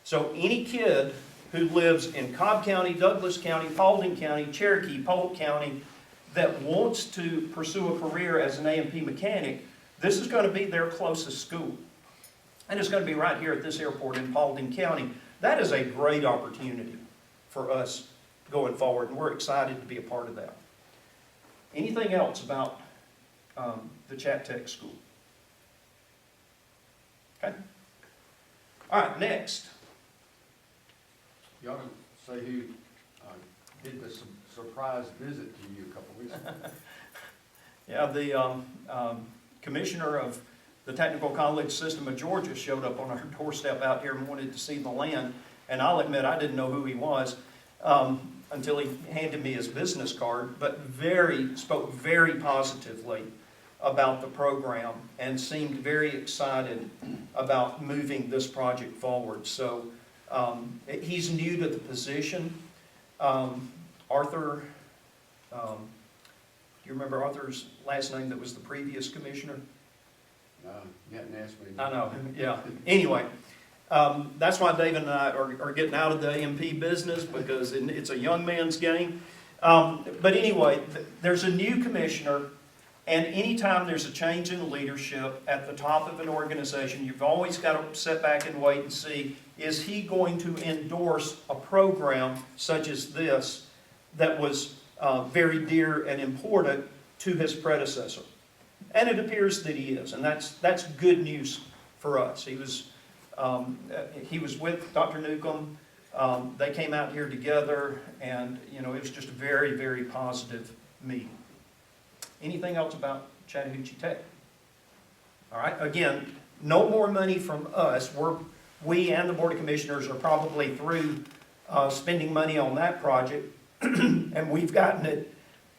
So any kid who lives in Cobb County, Douglas County, Paulding County, Cherokee, Polk County that wants to pursue a career as an A&P mechanic, this is going to be their closest school. And it's going to be right here at this airport in Paulding County. That is a great opportunity for us going forward, and we're excited to be a part of that. Anything else about the Chat Tech School? Okay. All right, next. You ought to say who did the surprise visit to you a couple weeks ago. Yeah, the commissioner of the Technical College System of Georgia showed up on our doorstep out here and wanted to see the land. And I'll admit, I didn't know who he was until he handed me his business card, but spoke very positively about the program and seemed very excited about moving this project forward. So he's new to the position. Arthur, do you remember Arthur's last name that was the previous commissioner? No, you hadn't asked me. I know, yeah. Anyway, that's why David and I are getting out of the A&P business, because it's a young man's game. But anyway, there's a new commissioner, and anytime there's a change in leadership at the top of an organization, you've always got to sit back and wait and see, is he going to endorse a program such as this that was very dear and important to his predecessor? And it appears that he is, and that's good news for us. He was with Dr. Newcomb. They came out here together, and it was just a very, very positive meeting. Anything else about Chattahoochee Tech? All right. Again, no more money from us. We and the Board of Commissioners are probably through spending money on that project, and we've gotten it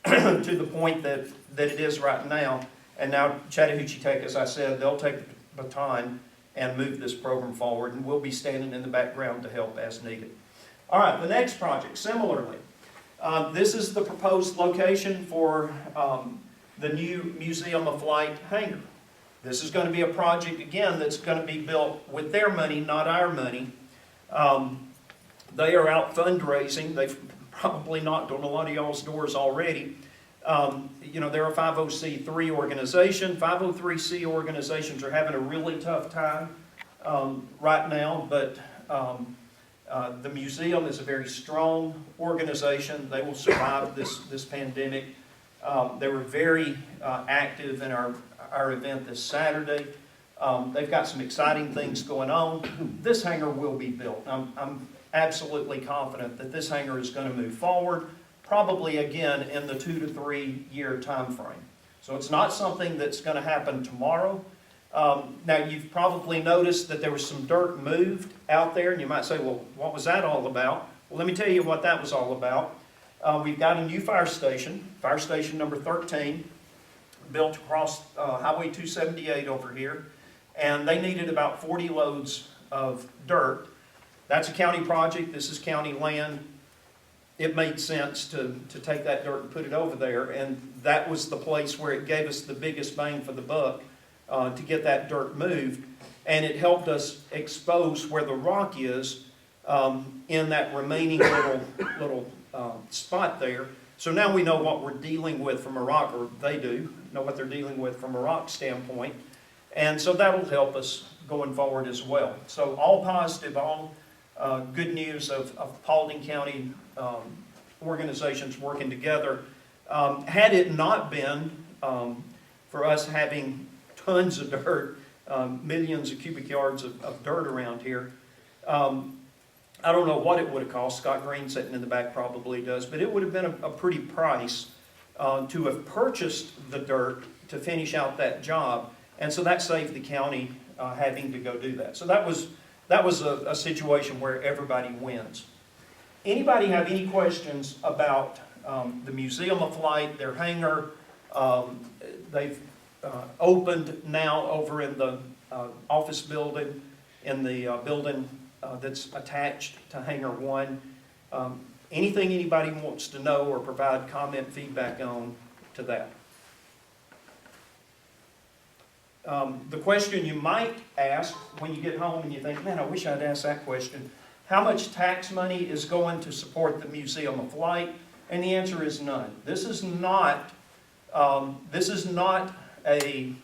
to the point that it is right now. And now Chattahoochee Tech, as I said, they'll take the baton and move this program forward, and we'll be standing in the background to help as needed. All right, the next project, similarly. This is the proposed location for the new Museum of Flight hangar. This is going to be a project, again, that's going to be built with their money, not our money. They are out fundraising. They've probably knocked on a lot of y'all's doors already. You know, they're a 50C3 organization. 503C organizations are having a really tough time right now, but the museum is a very strong organization. They will survive this pandemic. They were very active in our event this Saturday. They've got some exciting things going on. This hangar will be built. I'm absolutely confident that this hangar is going to move forward, probably again in the 2 to 3 year time frame. So it's not something that's going to happen tomorrow. Now you've probably noticed that there was some dirt moved out there, and you might say, well, what was that all about? Well, let me tell you what that was all about. We've got a new fire station number 13, built across Highway 278 over here, and they needed about 40 loads of dirt. That's a county project. This is county land. It made sense to take that dirt and put it over there, and that was the place where it gave us the biggest bang for the buck to get that dirt moved, and it helped us expose where the rock is in that remaining little spot there. So now we know what we're dealing with from a rock, or they do know what they're dealing with from a rock standpoint, and so that'll help us going forward as well. So all positive, all good news of Paulding County organizations working together. Had it not been for us having tons of dirt, millions of cubic yards of dirt around here, I don't know what it would have cost. Scott Green sitting in the back probably does, but it would have been a pretty price to have purchased the dirt to finish out that job, and so that saved the county having to go do that. So that was a situation where everybody wins. Anybody have any questions about the Museum of Flight, their hangar? They've opened now over in the office building, in the building that's attached to Hangar 1. Anything anybody wants to know or provide comment, feedback on to that? The question you might ask when you get home and you think, man, I wish I'd asked that question. How much tax money is going to support the Museum of Flight? And the answer is none. This is not a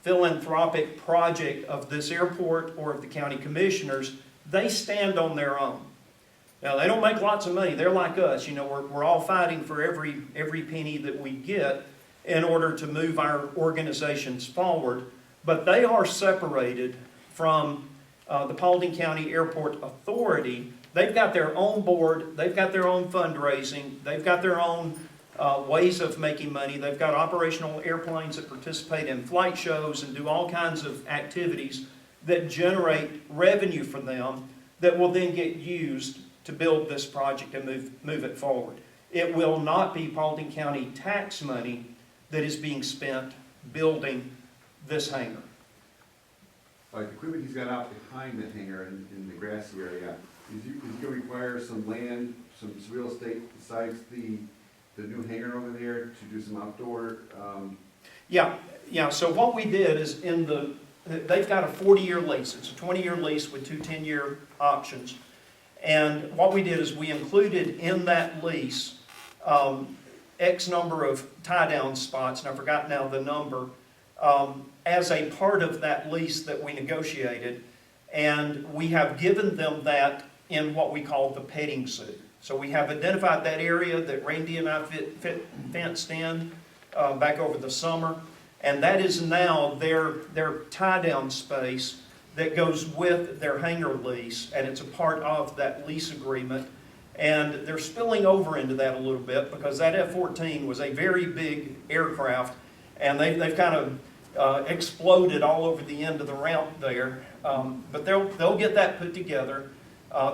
philanthropic project of this airport or of the county commissioners. They stand on their own. Now, they don't make lots of money. They're like us. You know, we're all fighting for every penny that we get in order to move our organizations forward. But they are separated from the Paulding County Airport Authority. They've got their own board. They've got their own fundraising. They've got their own ways of making money. They've got operational airplanes that participate in flight shows and do all kinds of activities that generate revenue for them that will then get used to build this project and move it forward. It will not be Paulding County tax money that is being spent building this hangar. Like the equipment he's got out behind the hangar in the grassy area, is he going to require some land, some real estate besides the new hangar over there to do some outdoor? Yeah. So what we did is they've got a 40-year lease. It's a 20-year lease with 2 10-year options. And what we did is we included in that lease X number of tie-down spots, and I forgot now the number, as a part of that lease that we negotiated. And we have given them that in what we call the petting zoo. So we have identified that area that Randy and I fenced in back over the summer, and that is now their tie-down space that goes with their hangar lease, and it's a part of that lease agreement. And they're spilling over into that a little bit because that F-14 was a very big aircraft, and they've kind of exploded all over the end of the ramp there. But they'll get that put together.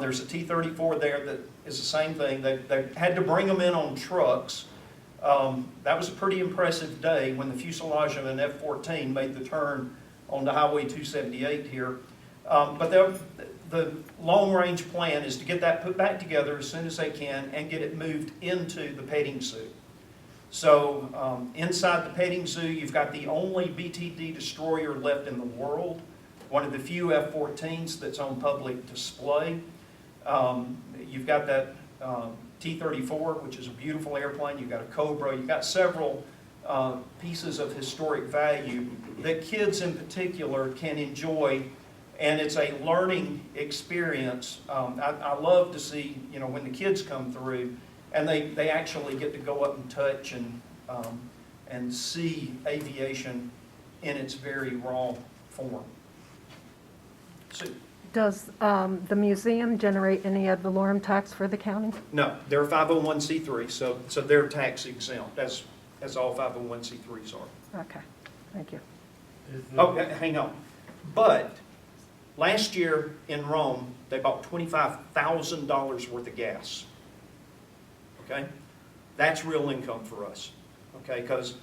There's a T-34 there that is the same thing. They had to bring them in on trucks. That was a pretty impressive day when the fuselage of an F-14 made the turn onto Highway 278 here. But the long-range plan is to get that put back together as soon as they can and get it moved into the petting zoo. So inside the petting zoo, you've got the only BTD destroyer left in the world, one of the few F-14s that's on public display. You've got that T-34, which is a beautiful airplane. You've got a Cobra. You've got several pieces of historic value that kids in particular can enjoy, and it's a learning experience. I love to see, you know, when the kids come through and they actually get to go up and touch and see aviation in its very raw form. Sue? Does the museum generate any ad valorem tax for the county? No, they're a 501c3, so they're tax exempt, as all 501c3s are. Okay, thank you. Oh, hang on. But last year in Rome, they bought $25,000 worth of gas. Okay? That's real income for us. Okay? Because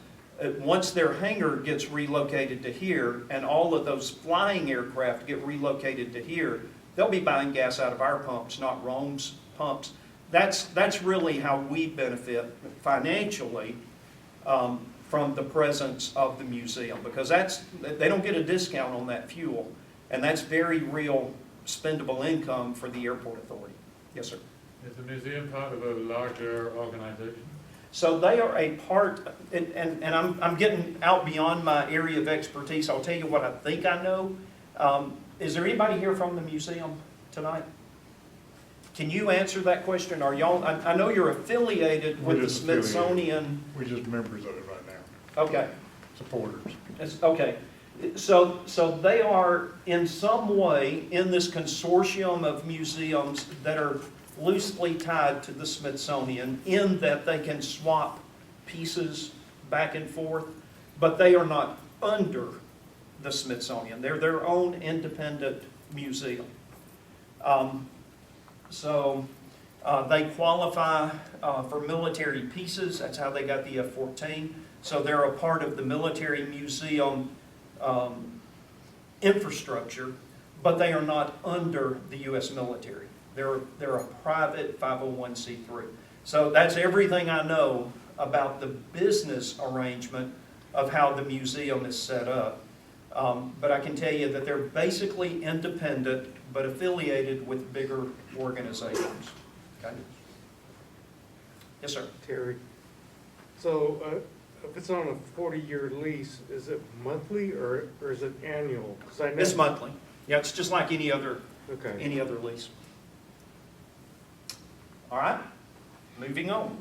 once their hangar gets relocated to here and all of those flying aircraft get relocated to here, they'll be buying gas out of our pumps, not Rome's pumps. That's really how we benefit financially from the presence of the museum, because they don't get a discount on that fuel, and that's very real spendable income for the airport authority. Yes, sir. Is the museum part of a larger organization? So they are a part, and I'm getting out beyond my area of expertise. I'll tell you what I think I know. Is there anybody here from the museum tonight? Can you answer that question? Are y'all, I know you're affiliated with the Smithsonian. We're just members of it right now, Okay. supporters. Okay. So they are in some way in this consortium of museums that are loosely tied to the Smithsonian, in that they can swap pieces back and forth, but they are not under the Smithsonian. They're their own independent museum. They qualify for military pieces. That's how they got the F-14. So they're a part of the military museum infrastructure, but they are not under the U.S. military. They're a private 501c3. So that's everything I know about the business arrangement of how the museum is set up. But I can tell you that they're basically independent, but affiliated with bigger organizations. Okay? Yes, sir. Terry, so if it's on a 40-year lease, is it monthly or is it annual? 'Cause I know. It's monthly. Yeah, it's just like any other Okay. lease. All right, moving on.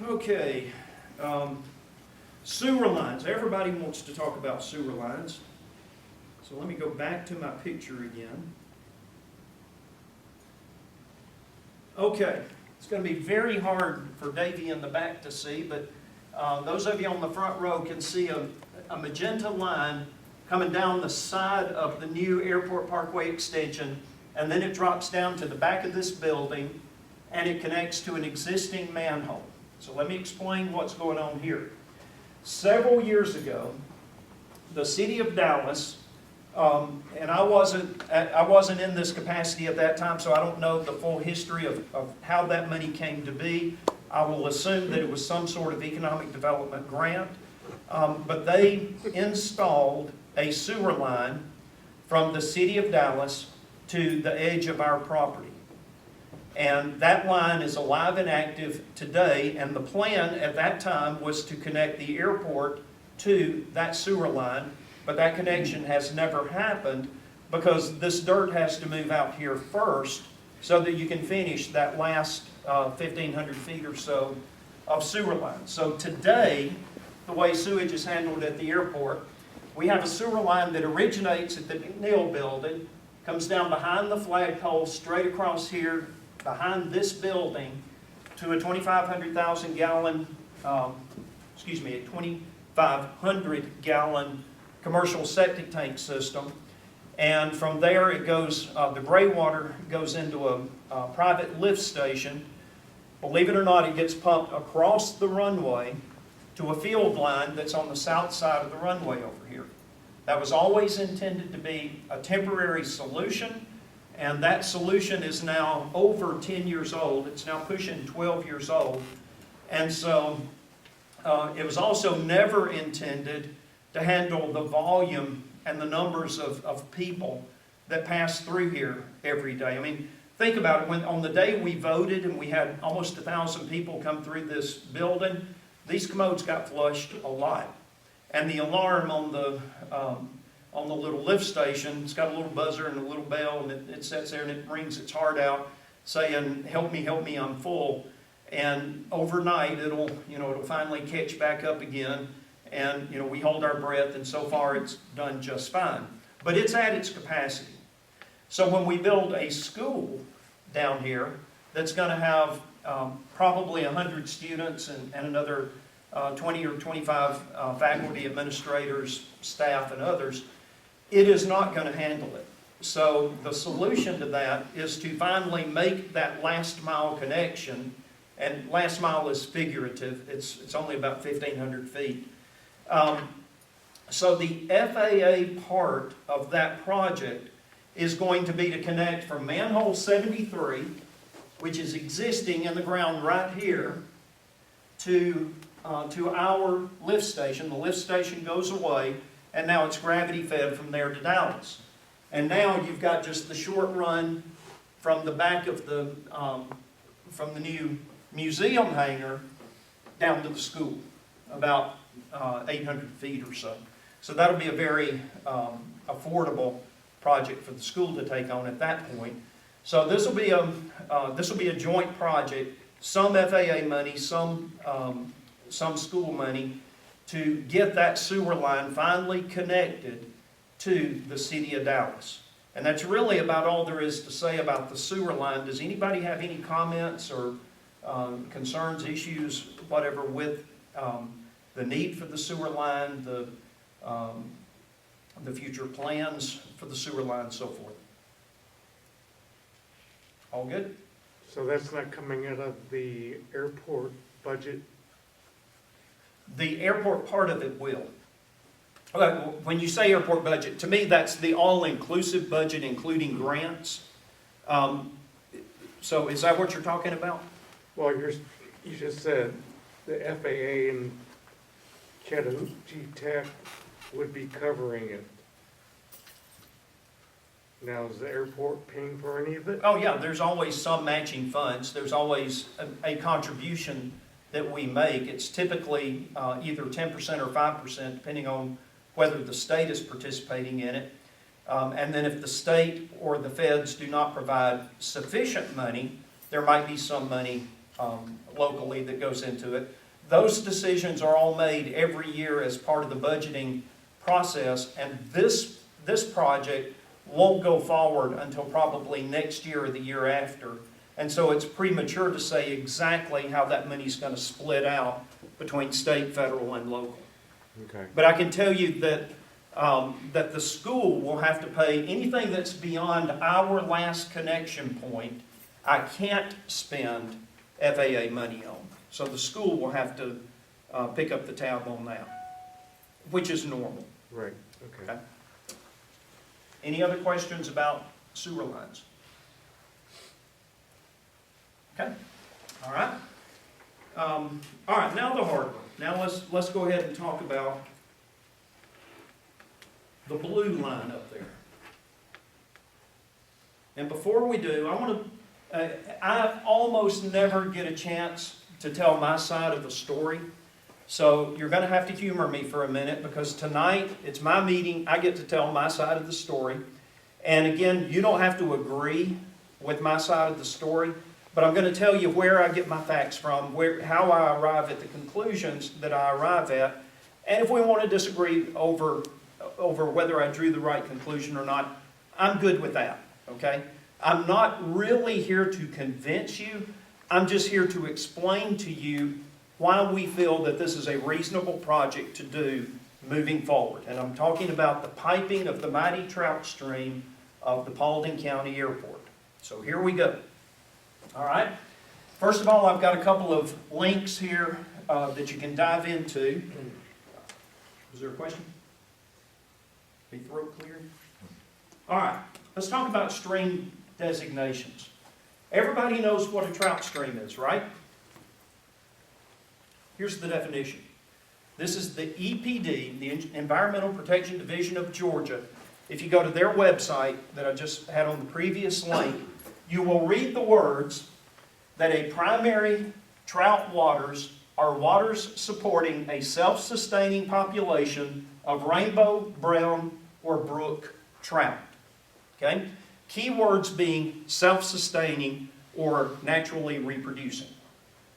Okay, sewer lines. Everybody wants to talk about sewer lines. So let me go back to my picture again. Okay, it's going to be very hard for Davey in the back to see, but those of you on the front row can see a magenta line coming down the side of the new Airport Parkway extension, and then it drops down to the back of this building, and it connects to an existing manhole. So let me explain what's going on here. Several years ago, the city of Dallas, and I wasn't in this capacity at that time, so I don't know the full history of how that money came to be. I will assume that it was some sort of economic development grant, but they installed a sewer line from the city of Dallas to the edge of our property. And that line is alive and active today, and the plan at that time was to connect the airport to that sewer line, but that connection has never happened because this dirt has to move out here first so that you can finish that last 1,500 feet or so of sewer line. So today, the way sewage is handled at the airport, we have a sewer line that originates at the McNeil building, comes down behind the flagpole, straight across here, behind this building, to a 2,500 gallon commercial septic tank system. And from there it goes, the gray water goes into a private lift station. Believe it or not, it gets pumped across the runway to a field line that's on the south side of the runway over here. That was always intended to be a temporary solution, and that solution is now over 10 years old. It's now pushing 12 years old. And so it was also never intended to handle the volume and the numbers of people that pass through here every day. I mean, think about it. When on the day we voted and we had almost 1,000 people come through this building, these commodes got flushed a lot. And the alarm on the little lift station, it's got a little buzzer and a little bell, and it sits there and it rings its heart out saying, help me, I'm full. And overnight, it'll finally catch back up again. And, we hold our breath, and so far it's done just fine. But it's at its capacity. So when we build a school down here that's going to have probably 100 students and another 20 or 25 faculty, administrators, staff, and others, it is not going to handle it. So the solution to that is to finally make that last mile connection, and last mile is figurative. It's only about 1,500 feet. So the FAA part of that project is going to be to connect from manhole 73, which is existing in the ground right here, to our lift station. The lift station goes away, and now it's gravity fed from there to Dallas. And now you've got just the short run from the back of from the new museum hangar down to the school, about 800 feet or so. So that'll be a very affordable project for the school to take on at that point. So this will be a joint project, some FAA money, some school money, to get that sewer line finally connected to the city of Dallas. And that's really about all there is to say about the sewer line. Does anybody have any comments or concerns, issues, whatever, with the need for the sewer line, the future plans for the sewer line, and so forth? All good? So that's not coming out of the airport budget? The airport part of it will. When you say airport budget, to me that's the all-inclusive budget, including grants. So is that what you're talking about? Well, you just said the FAA and Chattahoochee Tech would be covering it. Now, is the airport paying for any of it? Oh yeah, there's always some matching funds. There's always a contribution that we make. It's typically either 10% or 5%, depending on whether the state is participating in it. And then if the state or the feds do not provide sufficient money, there might be some money locally that goes into it. Those decisions are all made every year as part of the budgeting process, and this project won't go forward until probably next year or the year after. And so it's premature to say exactly how that money's going to split out between state, federal, and local. Okay. But I can tell you that that the school will have to pay anything that's beyond our last connection point. I can't spend FAA money on. So the school will have to pick up the tab on that, which is normal. Right, okay. Okay. Any other questions about sewer lines? Okay, all right. All right, now the hard one. Now let's go ahead and talk about the blue line up there. And before we do, I almost never get a chance to tell my side of the story. So you're going to have to humor me for a minute, because tonight it's my meeting. I get to tell my side of the story. And again, you don't have to agree with my side of the story, but I'm going to tell you where I get my facts from, how I arrive at the conclusions that I arrive at. And if we want to disagree over whether I drew the right conclusion or not, I'm good with that, okay? I'm not really here to convince you. I'm just here to explain to you why we feel that this is a reasonable project to do moving forward. And I'm talking about the piping of the mighty trout stream of the Paulding County Airport. So here we go. All right. First of all, I've got a couple of links here that you can dive into. Was there a question? Be throat cleared? All right. Let's talk about stream designations. Everybody knows what a trout stream is, right? Here's the definition. This is the EPD, the Environmental Protection Division of Georgia. If you go to their website that I just had on the previous link, you will read the words that a primary trout waters are waters supporting a self-sustaining population of rainbow, brown, or brook trout. Okay? Keywords being self-sustaining or naturally reproducing.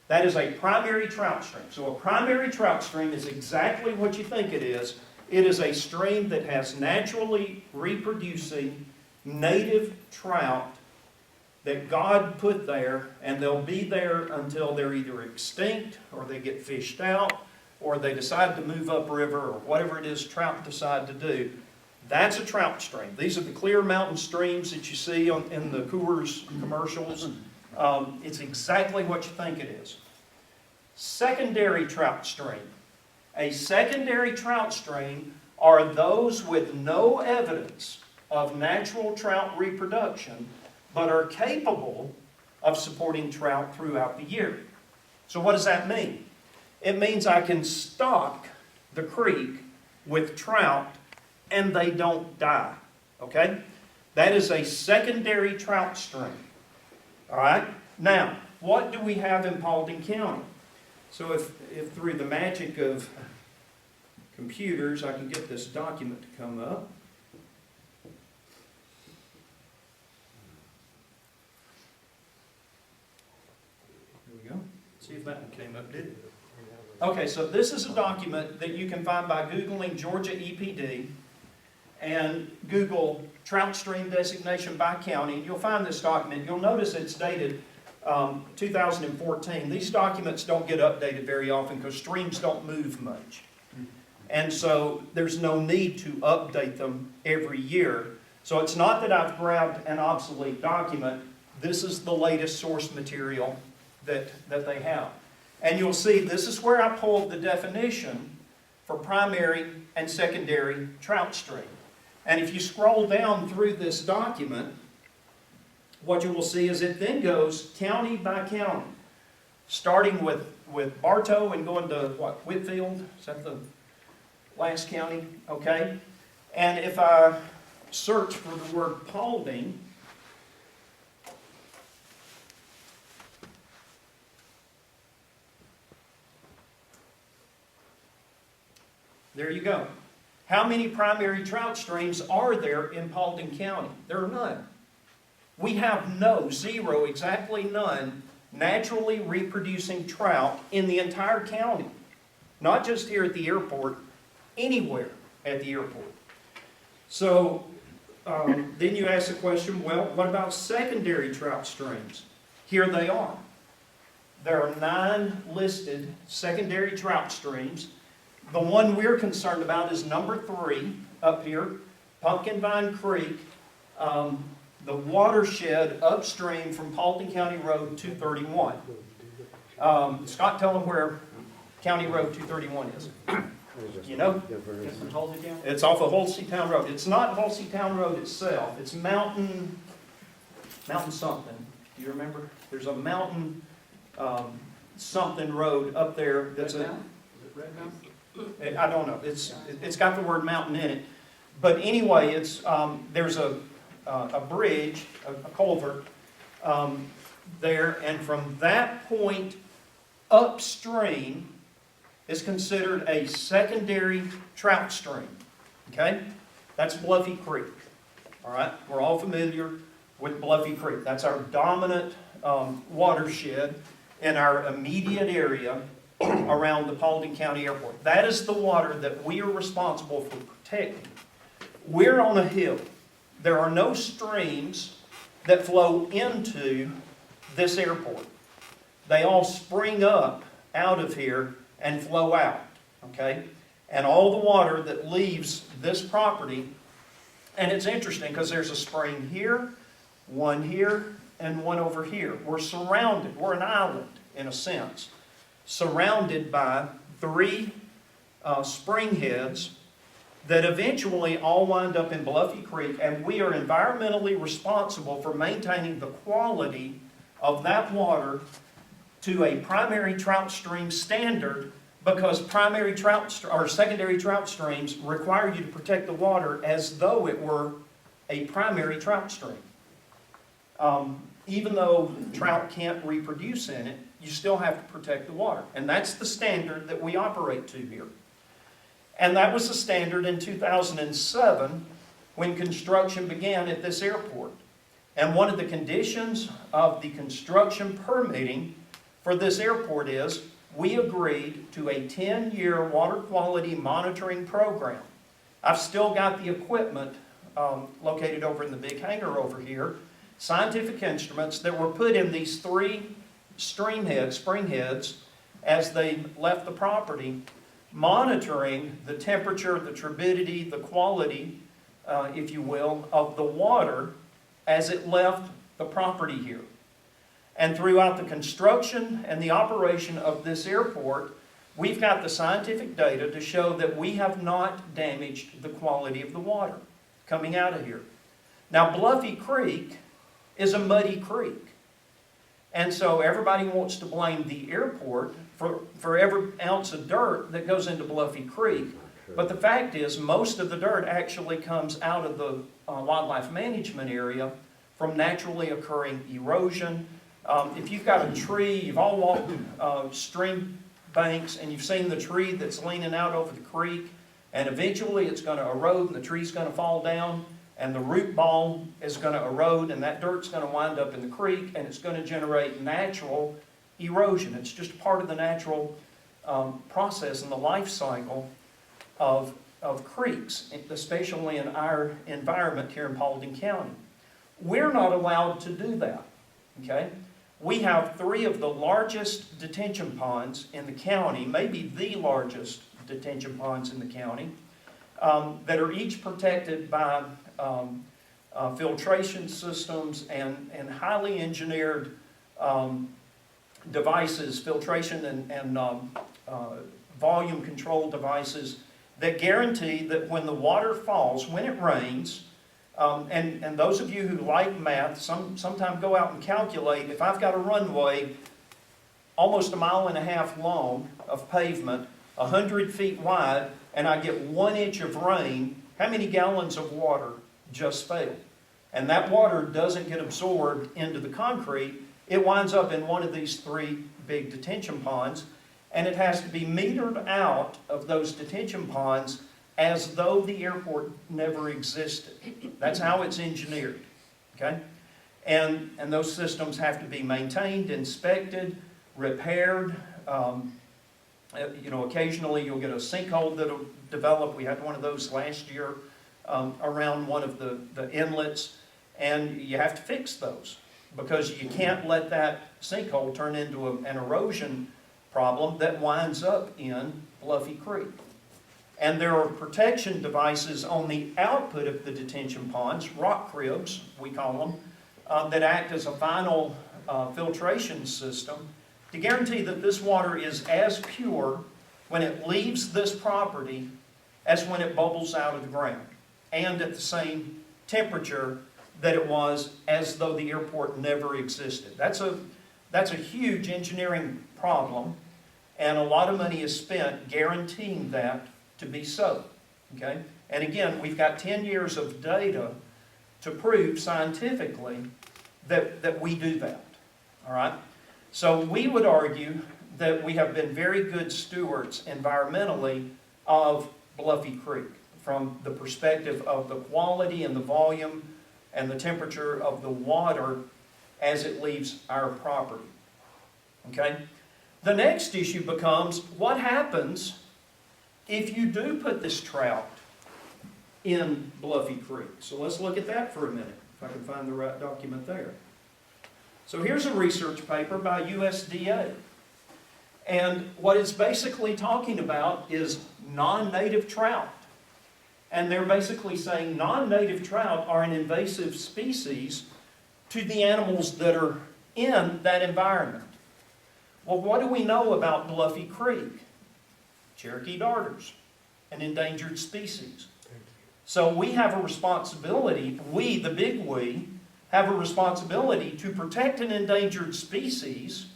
That is a primary trout stream. So a primary trout stream is exactly what you think it is. It is a stream that has naturally reproducing native trout that God put there, and they'll be there until they're either extinct, or they get fished out, or they decide to move upriver, or whatever it is trout decide to do. That's a trout stream. These are the clear mountain streams that you see in the Coors commercials. It's exactly what you think it is. Secondary trout stream. A secondary trout stream are those with no evidence of natural trout reproduction, but are capable of supporting trout throughout the year. So what does that mean? It means I can stock the creek with trout and they don't die. Okay? That is a secondary trout stream. All right? Now, what do we have in Paulding County? So if through the magic of computers I can get this document to come up. Here we go. See if that one came up, did it? Okay, so this is a document that you can find by Googling Georgia EPD and Google trout stream designation by county. You'll find this document. You'll notice it's dated 2014. These documents don't get updated very often because streams don't move much. And so there's no need to update them every year. So it's not that I've grabbed an obsolete document. This is the latest source material that they have. And you'll see this is where I pulled the definition for primary and secondary trout stream. And if you scroll down through this document, what you will see is it then goes county by county, starting with Bartow and going to, what, Whitfield? Is that the last county? Okay. And if I search for the word Paulding, there you go. How many primary trout streams are there in Paulding County? There are none. We have zero, exactly none, naturally reproducing trout in the entire county. Not just here at the airport, anywhere at the airport. So then you ask the question, well, what about secondary trout streams? Here they are. There are 9 listed secondary trout streams. The one we're concerned about is number 3 up here, Pumpkin Vine Creek, the watershed upstream from Paulding County Road 231. Scott, tell them where County Road 231 is. You know? It's off of Holseytown Road. It's not Holseytown Road itself. It's Mountain something. Do you remember? There's a Mountain something road up there. That's Red Mountain? Is it Red Mountain? I don't know. It's got the word mountain in it. But anyway, it's there's a bridge, a culvert there, and from that point upstream is considered a secondary trout stream. Okay? That's Bluffy Creek. All right? We're all familiar with Bluffy Creek. That's our dominant watershed in our immediate area around the Paulding County Airport. That is the water that we are responsible for protecting. We're on a hill. There are no streams that flow into this airport. They all spring up out of here and flow out, okay? And all the water that leaves this property, and it's interesting because there's a spring here, and one over here. We're surrounded, we're an island in a sense, surrounded by 3 spring heads that eventually all wind up in Bluffy Creek, and we are environmentally responsible for maintaining the quality of that water to a primary trout stream standard because primary trout, or secondary trout streams require you to protect the water as though it were a primary trout stream. Even though trout can't reproduce in it, you still have to protect the water. And that's the standard that we operate to here. And that was the standard in 2007 when construction began at this airport. And one of the conditions of the construction permitting for this airport is we agreed to a 10-year water quality monitoring program. I've still got the equipment located over in the big hangar over here, scientific instruments that were put in these 3 spring heads as they left the property, monitoring the temperature, the turbidity, the quality, if you will, of the water as it left the property here. And throughout the construction and the operation of this airport, we've got the scientific data to show that we have not damaged the quality of the water coming out of here. Now, Bluffy Creek is a muddy creek. And so everybody wants to blame the airport for every ounce of dirt that goes into Bluffy Creek. But the fact is, most of the dirt actually comes out of the wildlife management area from naturally occurring erosion. If you've got a tree, you've all walked stream banks and you've seen the tree that's leaning out over the creek, and eventually it's going to erode and the tree's going to fall down and the root ball is going to erode and that dirt's going to wind up in the creek and it's going to generate natural erosion. It's just part of the natural process and the life cycle of creeks, especially in our environment here in Paulding County. We're not allowed to do that, okay? We have 3 of the largest detention ponds in the county, maybe the largest detention ponds in the county, that are each protected by filtration systems and highly engineered devices, filtration and volume control devices that guarantee that when the water falls, when it rains, and those of you who like math, sometime go out and calculate, if I've got a runway almost 1.5 miles long of pavement, 100 feet wide, and I get 1 inch of rain, how many gallons of water just fell? And that water doesn't get absorbed into the concrete. It winds up in one of these 3 big detention ponds, and it has to be metered out of those detention ponds as though the airport never existed. That's how it's engineered, okay? And those systems have to be maintained, inspected, repaired. You know, occasionally you'll get a sinkhole that'll develop. We had one of those last year around one of the inlets, and you have to fix those because you can't let that sinkhole turn into an erosion problem that winds up in Bluffy Creek. And there are protection devices on the output of the detention ponds, rock cribs, we call them, that act as a final filtration system to guarantee that this water is as pure when it leaves this property as when it bubbles out of the ground, and at the same temperature that it was as though the airport never existed. That's a huge engineering problem, and a lot of money is spent guaranteeing that to be so, okay? And again, we've got 10 years of data to prove scientifically that we do that, all right? So we would argue that we have been very good stewards environmentally of Bluffy Creek from the perspective of the quality and the volume and the temperature of the water as it leaves our property, okay? The next issue becomes, what happens if you do put this trout in Bluffy Creek? So let's look at that for a minute, if I can find the right document there. So here's a research paper by USDA. And what it's basically talking about is non-native trout. And they're basically saying non-native trout are an invasive species to the animals that are in that environment. Well, what do we know about Bluffy Creek? Cherokee darters, an endangered species. So we have a responsibility, we, the big we, have a responsibility to protect an endangered species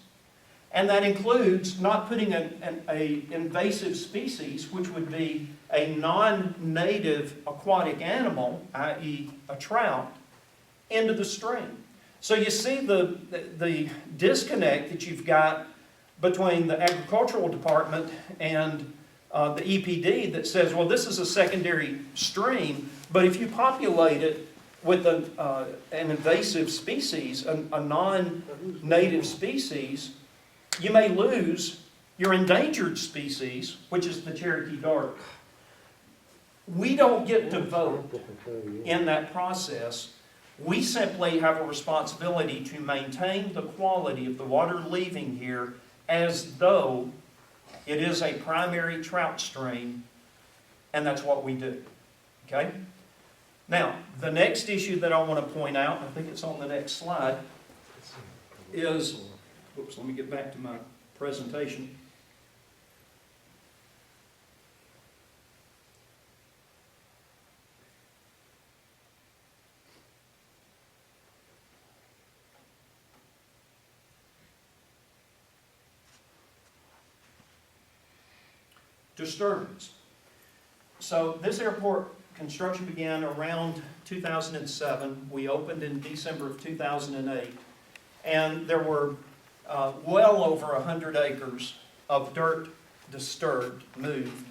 And that includes not putting a invasive species, which would be a non-native aquatic animal, i.e. a trout, into the stream. So you see the disconnect that you've got between the agricultural department and the EPD that says, well, this is a secondary stream, but if you populate it with an invasive species, a non-native species, you may lose your endangered species, which is the Cherokee dart. We don't get to vote in that process. We simply have a responsibility to maintain the quality of the water leaving here as though it is a primary trout stream, and that's what we do. Okay? Now, the next issue that I want to point out, I think it's on the next slide, is, oops, let me get back to my presentation. Disturbance. So this airport construction began around 2007. We opened in December of 2008. And there were well over 100 acres of dirt disturbed, moved.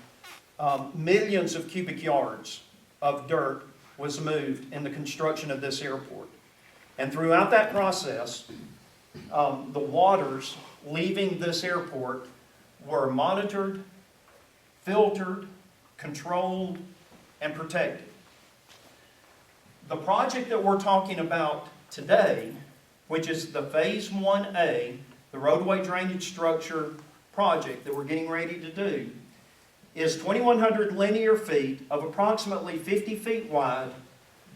Millions of cubic yards of dirt was moved in the construction of this airport. And throughout that process, the waters leaving this airport were monitored, filtered, controlled, and protected. The project that we're talking about today, which is the Phase 1A, the roadway drainage structure project that we're getting ready to do, is 2,100 linear feet of approximately 50 feet wide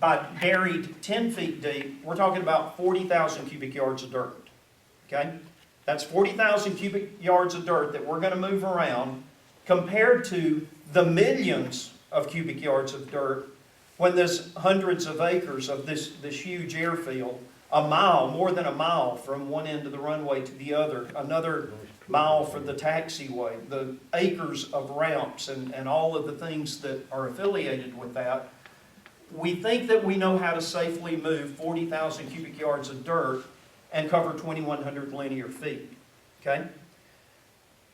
by buried 10 feet deep. We're talking about 40,000 cubic yards of dirt. Okay? That's 40,000 cubic yards of dirt that we're going to move around, compared to the millions of cubic yards of dirt when there's hundreds of acres of this huge airfield, a mile, more than a mile from one end of the runway to the other, another mile for the taxiway, the acres of ramps and all of the things that are affiliated with that. We think that we know how to safely move 40,000 cubic yards of dirt and cover 2,100 linear feet. Okay?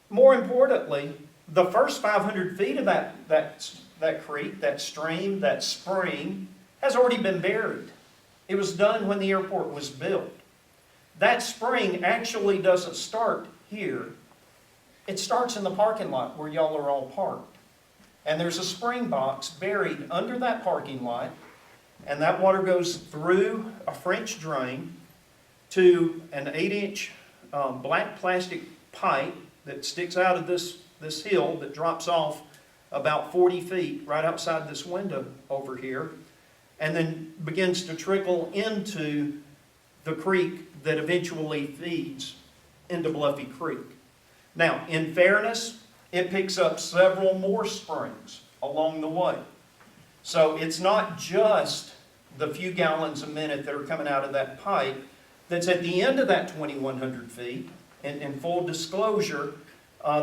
More importantly, the first 500 feet of that creek, that stream, that spring, has already been buried. It was done when the airport was built. That spring actually doesn't start here. It starts in the parking lot where y'all are all parked. And there's a spring box buried under that parking lot, and that water goes through a French drain to an 8-inch black plastic pipe that sticks out of this hill that drops off about 40 feet right outside this window over here, and then begins to trickle into the creek that eventually feeds into Bluffy Creek. Now, in fairness, it picks up several more springs along the way. So it's not just the few gallons a minute that are coming out of that pipe that's at the end of that 2,100 feet. In full disclosure,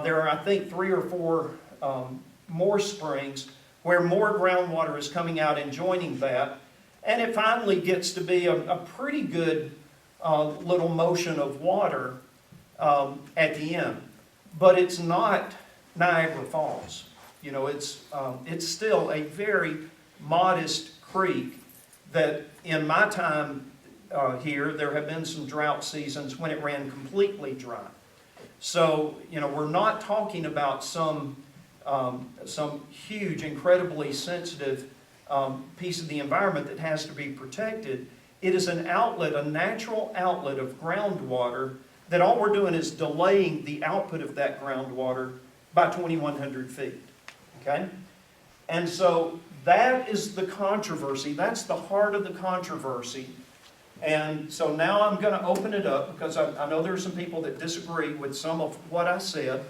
there are, I think, 3 or 4 more springs where more groundwater is coming out and joining that. And it finally gets to be a pretty good little motion of water at the end. But it's not Niagara Falls. You know, it's still a very modest creek that in my time here, there have been some drought seasons when it ran completely dry. So, you know, we're not talking about some huge, incredibly sensitive piece of the environment that has to be protected. It is an outlet, a natural outlet of groundwater that all we're doing is delaying the output of that groundwater by 2,100 feet. Okay? And so that is the controversy. That's the heart of the controversy. And so now I'm going to open it up because I know there are some people that disagree with some of what I said.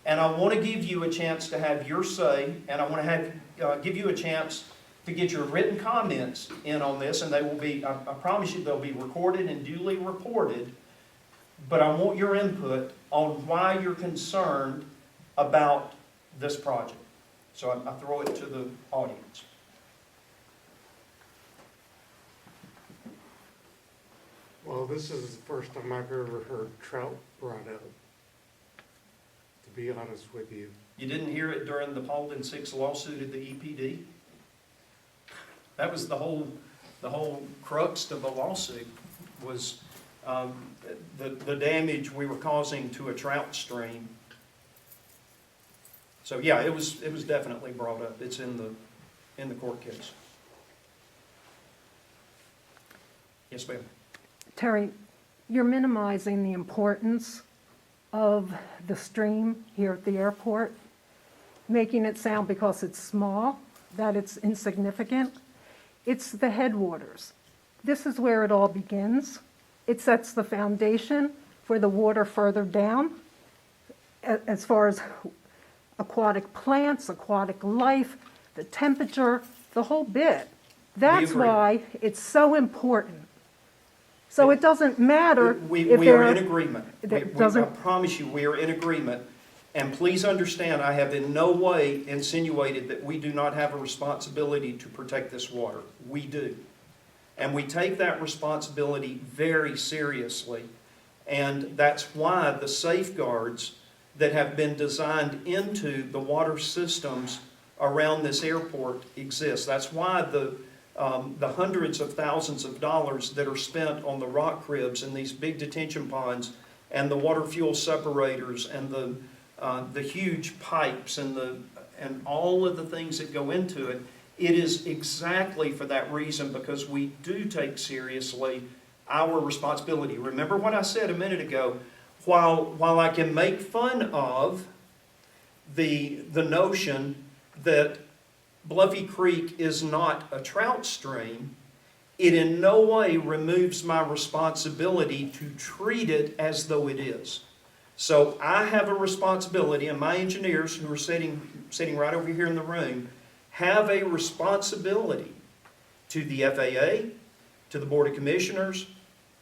And I want to give you a chance to have your say, and I want to give you a chance to get your written comments in on this, and they will be, I promise you, they'll be recorded and duly reported. but I want your input on why you're concerned about this project. So I throw it to the audience. Well, this is the first time I've ever heard trout brought up, to be honest with you. You didn't hear it during the Paulden 6 lawsuit at the EPD? That was the whole crux of the lawsuit, was the damage we were causing to a trout stream. So yeah, it was definitely brought up. It's in the court case. Yes, ma'am. Terry, you're minimizing the importance of the stream here at the airport, making it sound, because it's small, that it's insignificant. It's the headwaters. This is where it all begins. It sets the foundation for the water further down, as far as aquatic plants, aquatic life, the temperature, the whole bit. That's agree. why it's so important. So it doesn't matter We if are in there, agreement. it I doesn't- promise you, we are in agreement. And please understand, I have in no way insinuated that we do not have a responsibility to protect this water. We do. And we take that responsibility very seriously. And that's why the safeguards that have been designed into the water systems around this airport exist. That's why the hundreds of thousands of dollars that are spent on the rock cribs and these big detention ponds and the water fuel separators and the huge pipes and all of the things that go into it, it is exactly for that reason, because we do take our responsibility. Remember what I said a minute ago, while I can make fun of the notion that Bluffy Creek is not a trout stream, it in no way removes my responsibility to treat it as though it is. So I have a responsibility, and my engineers who are sitting right over here in the room have a responsibility to the FAA, to the Board of Commissioners,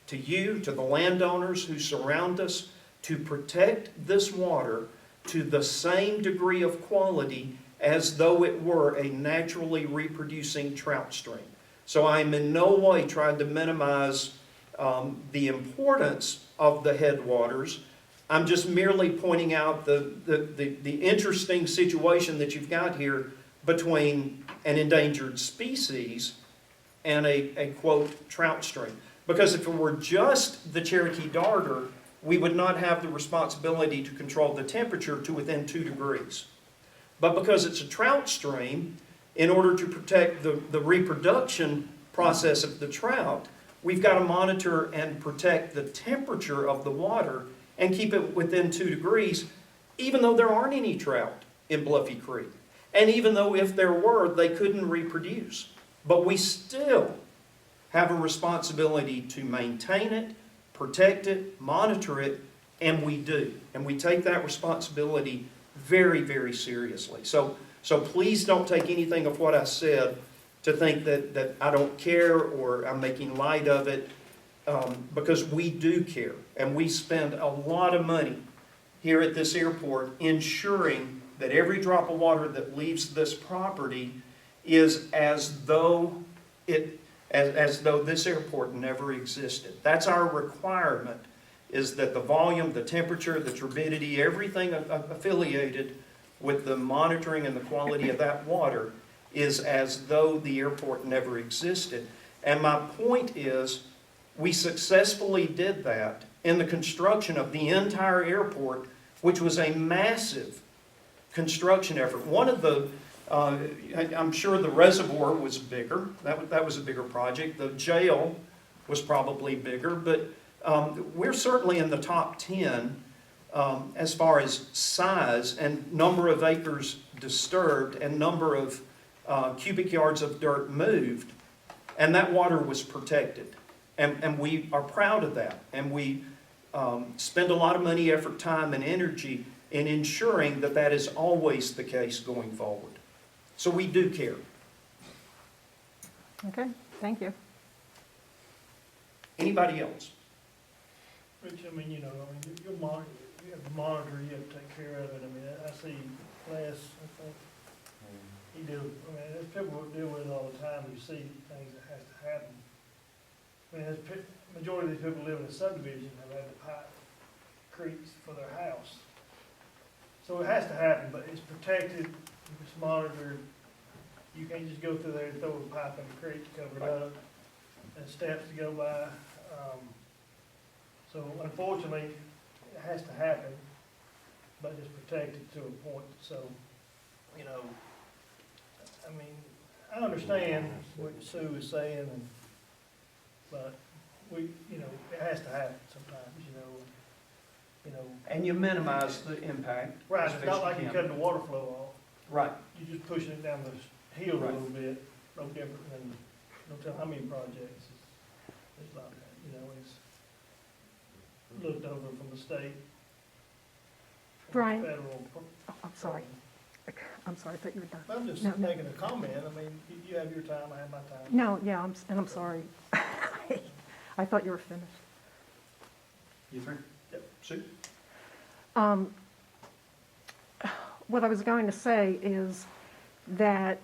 to you, to the landowners who surround us, to protect this water to the same degree of quality as though it were a naturally reproducing trout stream. So I am in no way trying to minimize the importance of the headwaters. I'm just merely pointing out the interesting situation that you've got here between an endangered species and a quote, trout stream. Because if it were just the Cherokee darter, we would not have the responsibility to control the temperature to within 2 degrees. But because it's a trout stream, in order to protect the reproduction process of the trout, we've got to monitor and protect the temperature of the water and keep it within 2 degrees, even though there aren't any trout in Bluffy Creek. And even though if there were, they couldn't reproduce. But we still have a responsibility to maintain it, protect it, monitor it, and we do. And we take that responsibility very, very seriously. So please don't take anything of what I said to think that I don't care or I'm making light of it, because we do care. And we spend a lot of money here at this airport ensuring that every drop of water that leaves this property is as though this airport never existed. That's our requirement, is that the volume, the temperature, the turbidity, everything affiliated with the monitoring and the quality of that water is as though the airport never existed. And my point is, we successfully did that in the construction of the entire airport, which was a massive construction effort. One of the, I'm sure the reservoir was bigger. That was a bigger project. The jail was probably bigger, but we're certainly in the top 10 as far as size and number of acres disturbed and number of cubic yards of dirt moved, and that water was protected. And we are proud of that, and we spend a lot of money, effort, time, and energy in ensuring that that is always the case going forward. So we do care. Okay, thank you. Anybody else? Rich, I mean, you'll monitor, you have to monitor, you have to take care of it. I mean, I see Les, I think, he do, I mean, there's people who deal with it all the time, you see things that has to happen. I mean, majority of these people live in a subdivision have had to pipe creeks for their house. So it has to happen, but it's protected, it's monitored. You can't just go through there and throw a pipe in the creek, cover it up, and steps to go by. So unfortunately, it has to happen, but it's protected to a point, so, I mean, I understand what Sue is saying, but it has to happen sometimes, And you minimize the impact. Right, as it's best not you like you're can. cutting the water flow off, Right, you're just pushing it down the hill a Right. little bit, no different than, no telling how many projects it's like that, it's looked over from the state. from Brian? Federal. Oh, I'm sorry, I thought you were done. I'm just No, no. making a comment, I mean, you have your time, I have my time. No, yeah, I'm sorry. I thought you were finished. you think? Yep. Sue? What I was going to say is that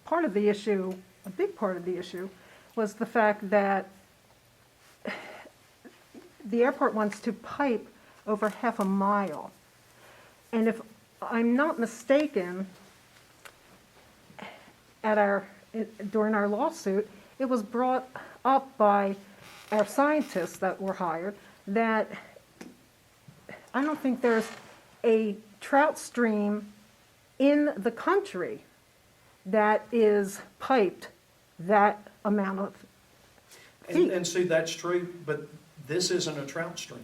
part of the issue, a big part of the issue, was the fact that the airport wants to pipe over half a mile. And if I'm not mistaken, during our lawsuit, it was brought up by our scientists that were hired that I don't think there's a trout stream in the country that is piped that amount of feet. And Sue, that's true, but this isn't a trout stream.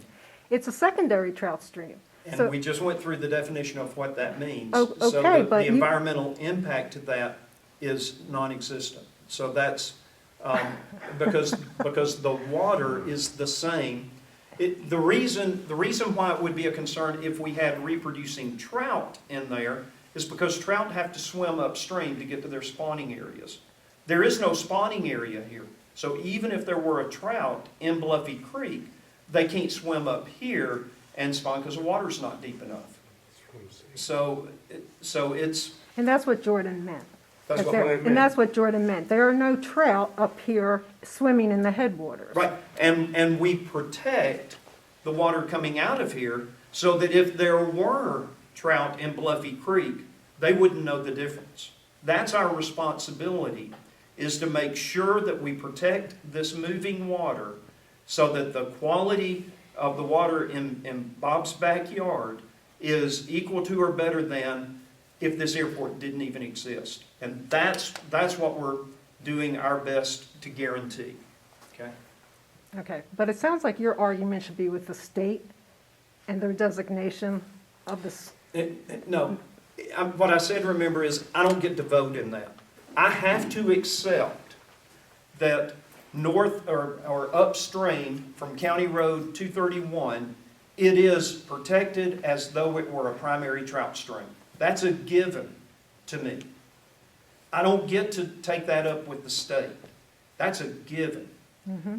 It's a secondary trout stream. So- And we just went through the definition of what that means. Oh, So okay, the but you- environmental impact to that is non-existent. So that's, because the water is the same. The reason why it would be a concern if we had reproducing trout in there is because trout have to swim upstream to get to their spawning areas. There is no spawning area here. So even if there were a trout in Bluffy Creek, they can't swim up here and spawn because the water's not deep enough. So it's, And that's what Jordan meant. that's what. And that's what Jordan meant. There are no trout up here swimming in the headwaters. Right, and we protect the water coming out of here so that if there were trout in Bluffy Creek, they wouldn't know the difference. That's our responsibility, is to make sure that we protect this moving water so that the quality of the water in Bob's backyard is equal to or better than if this airport didn't even exist. And that's what we're doing our best to guarantee, okay? Okay, but it sounds like your argument should be with the state and their designation of this. No, what I said, remember, is I don't get to vote in that. I have to accept that north or upstream from County Road 231, it is protected as though it were a primary trout stream. That's a given to me. I don't get to take that up with the state. That's a given.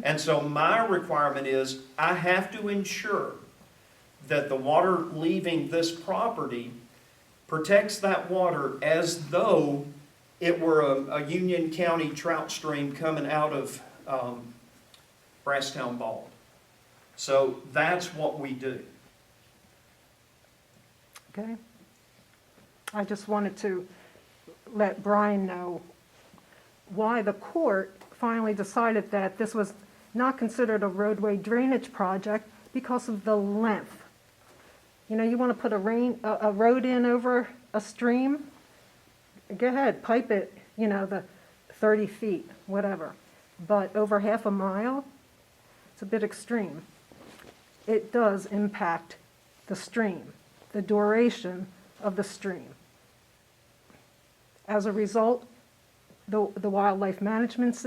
And so my requirement is I have to ensure that the water leaving this property protects that water as though it were a Union County trout stream coming out of Brasstown Bald. So that's what we do. Okay? I just wanted to let Brian know why the court finally decided that this was not considered a roadway drainage project because of the length. You know, you want to put a road in over a stream? Go ahead, pipe it, the 30 feet, whatever. But over half a mile, it's a bit extreme. It does impact the stream, the duration of the stream. As a result, the wildlife management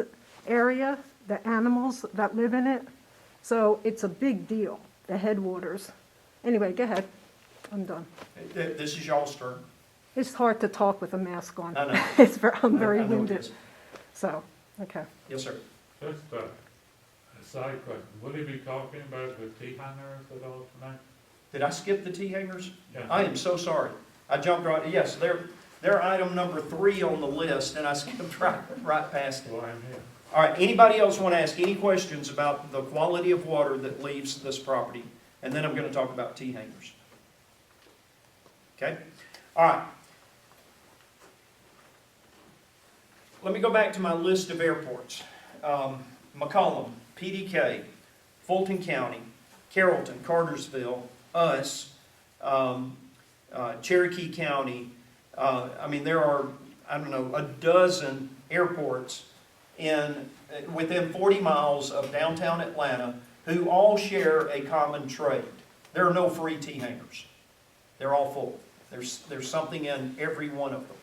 area, the animals that live in it, so it's a big deal, the headwaters. Anyway, go ahead, I'm done. This is y'all's turn. It's hard to talk with a mask on. I know. I'm very I know it winded, is. so, okay. Yes, sir. Just a Side question, will he be talking about the T hangers at all tonight? Did I skip the T-hangers? Yeah. I am so sorry. I jumped right, yes, they're item number 3 on the list, and I skipped right past it. Well, I'm here. All right, anybody else want to ask any questions about the quality of water that leaves this property? And then I'm going to talk about T-hangers. Okay? All right. Let me go back to my list of airports. McCollum, PDK, Fulton County, Carrollton, Cartersville, us, Cherokee County. I mean, there are, I don't know, a dozen airports within 40 miles of downtown Atlanta who all share a common trade. There are no free T-hangers. They're all full. There's something in every one of them.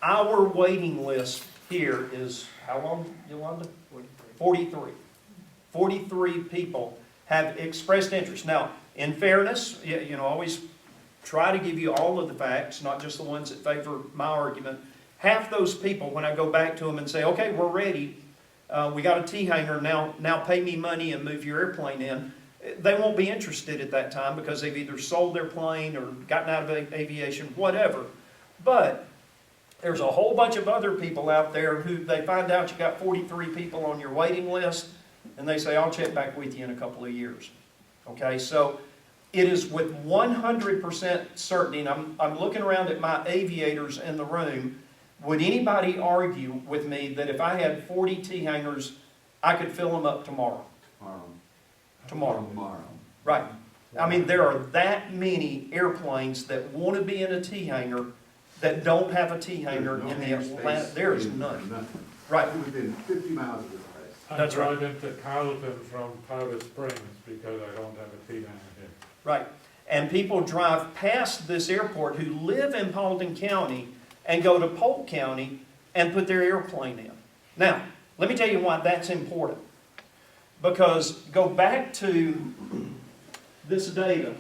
Our waiting list here is, how long, Yolanda? 43. 43 people have expressed interest. Now, in fairness, always try to give you all of the facts, not just the ones that favor my argument. Half those people, when I go back to them and say, okay, we're ready, we got a T-hanger, now pay me money and move your airplane in, they won't be interested at that time because they've either sold their plane or gotten out of aviation, whatever. But there's a whole bunch of other people out there who they find out you got 43 people on your waiting list, and they say, I'll check back with you in a couple of years. Okay, so it is with 100% certainty, and I'm looking around at my aviators in the room. Would anybody argue with me that if I had 40 T-hangers, I could fill them up tomorrow? Tomorrow. Right. I mean, there are that many airplanes that want to be in a T-hanger that don't have a T-hanger in the Atlanta. There is none. Right. Within 50 miles of this place. That's right. I drive into Carrollton from Powder Springs because I don't have a T-hanger here. Right. And people drive past this airport who live in Paulding County and go to Polk County and put their airplane in. Now, let me tell you why that's important. Because go back to this data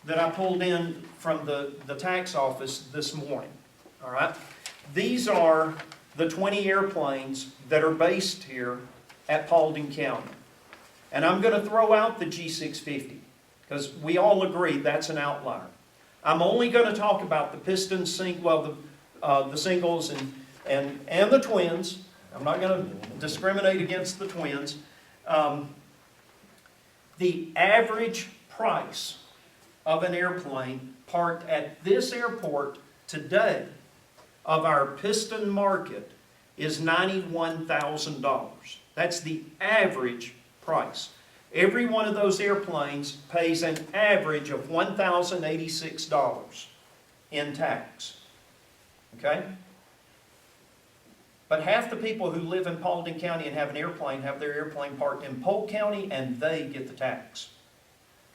that I pulled in from the tax office this morning. All right? These are the 20 airplanes that are based here at Paulding County. And I'm going to throw out the G650 because we all agree that's an outlier. I'm only going to talk about the piston the singles and the twins. I'm not going to discriminate against the twins. The average price of an airplane parked at this airport today of our piston market is $91,000. That's the average price. Every one of those airplanes pays an average of $1,086 in tax. Okay? But half the people who live in Paulding County and have an airplane have their airplane parked in Polk County and they get the tax.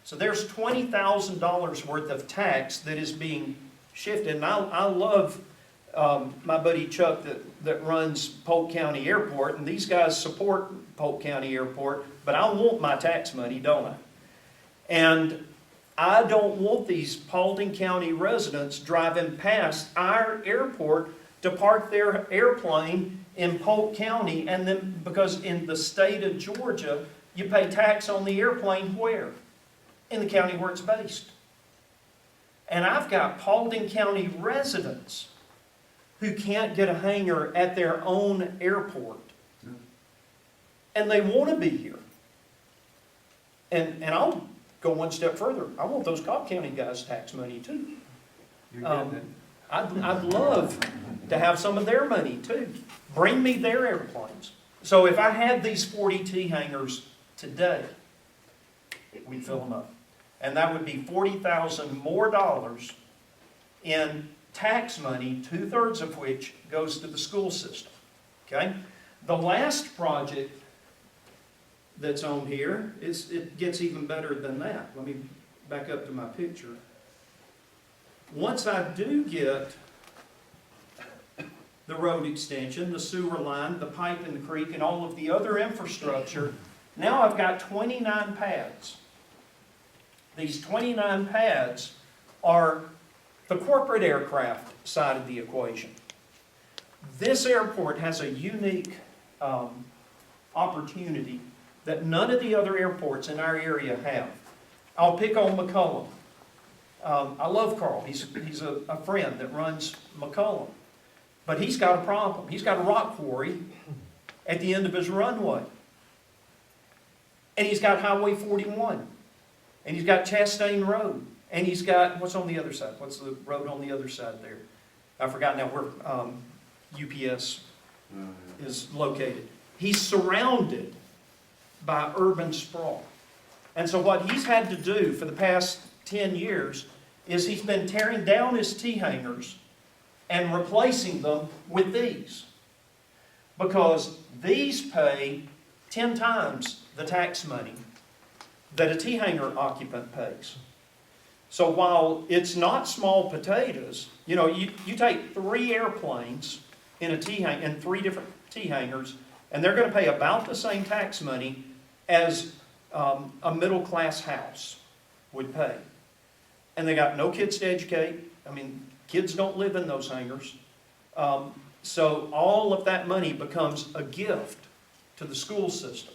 So there's $20,000 worth of tax that is being shifted. And I love my buddy Chuck that runs Polk County Airport, and these guys support Polk County Airport, but I want my tax money, don't I? And I don't want these Paulding County residents driving past our airport to park their airplane in Polk County, and then because in the state of Georgia, you pay tax on the airplane where? In the county where it's based. And I've got Paulding County residents who can't get a hangar at their own airport. And they want to be here. And I'll go one step further. I want those Cobb County guys' tax money too. I'd love to have some of their money too. Bring me their airplanes. So if I had these 40 T-hangers today, we'd fill them up. And that would be $40,000 more in tax money, 2/3 of which goes to the school system. Okay? The last project that's on here, it gets even better than that. Let me back up to my picture. Once I do get the road extension, the sewer line, the pipe in the creek, and all of the other infrastructure, now I've got 29 pads. These 29 pads are the corporate aircraft side of the equation. This airport has a unique opportunity that none of the other airports in our area have. I'll pick on McCollum. I love Carl. He's a friend that runs McCollum. But he's got a problem. He's got a rock quarry at the end of his runway. And he's got Highway 41. And he's got Chastain Road. And he's got, what's on the other side? What's the road on the other side there? I forgot now where UPS is located. He's surrounded by urban sprawl. And so what he's had to do for the past 10 years is he's been tearing down his T-hangers and replacing them with these. Because these pay 10 times the tax money that a T-hanger occupant pays. So while it's not small potatoes, you know, you take 3 airplanes in a T-hang, in 3 different T-hangers, and they're going to pay about the same tax money as a middle-class house would pay. And they got no kids to educate. I mean, kids don't live in those hangars. So all of that money becomes a gift to the school system.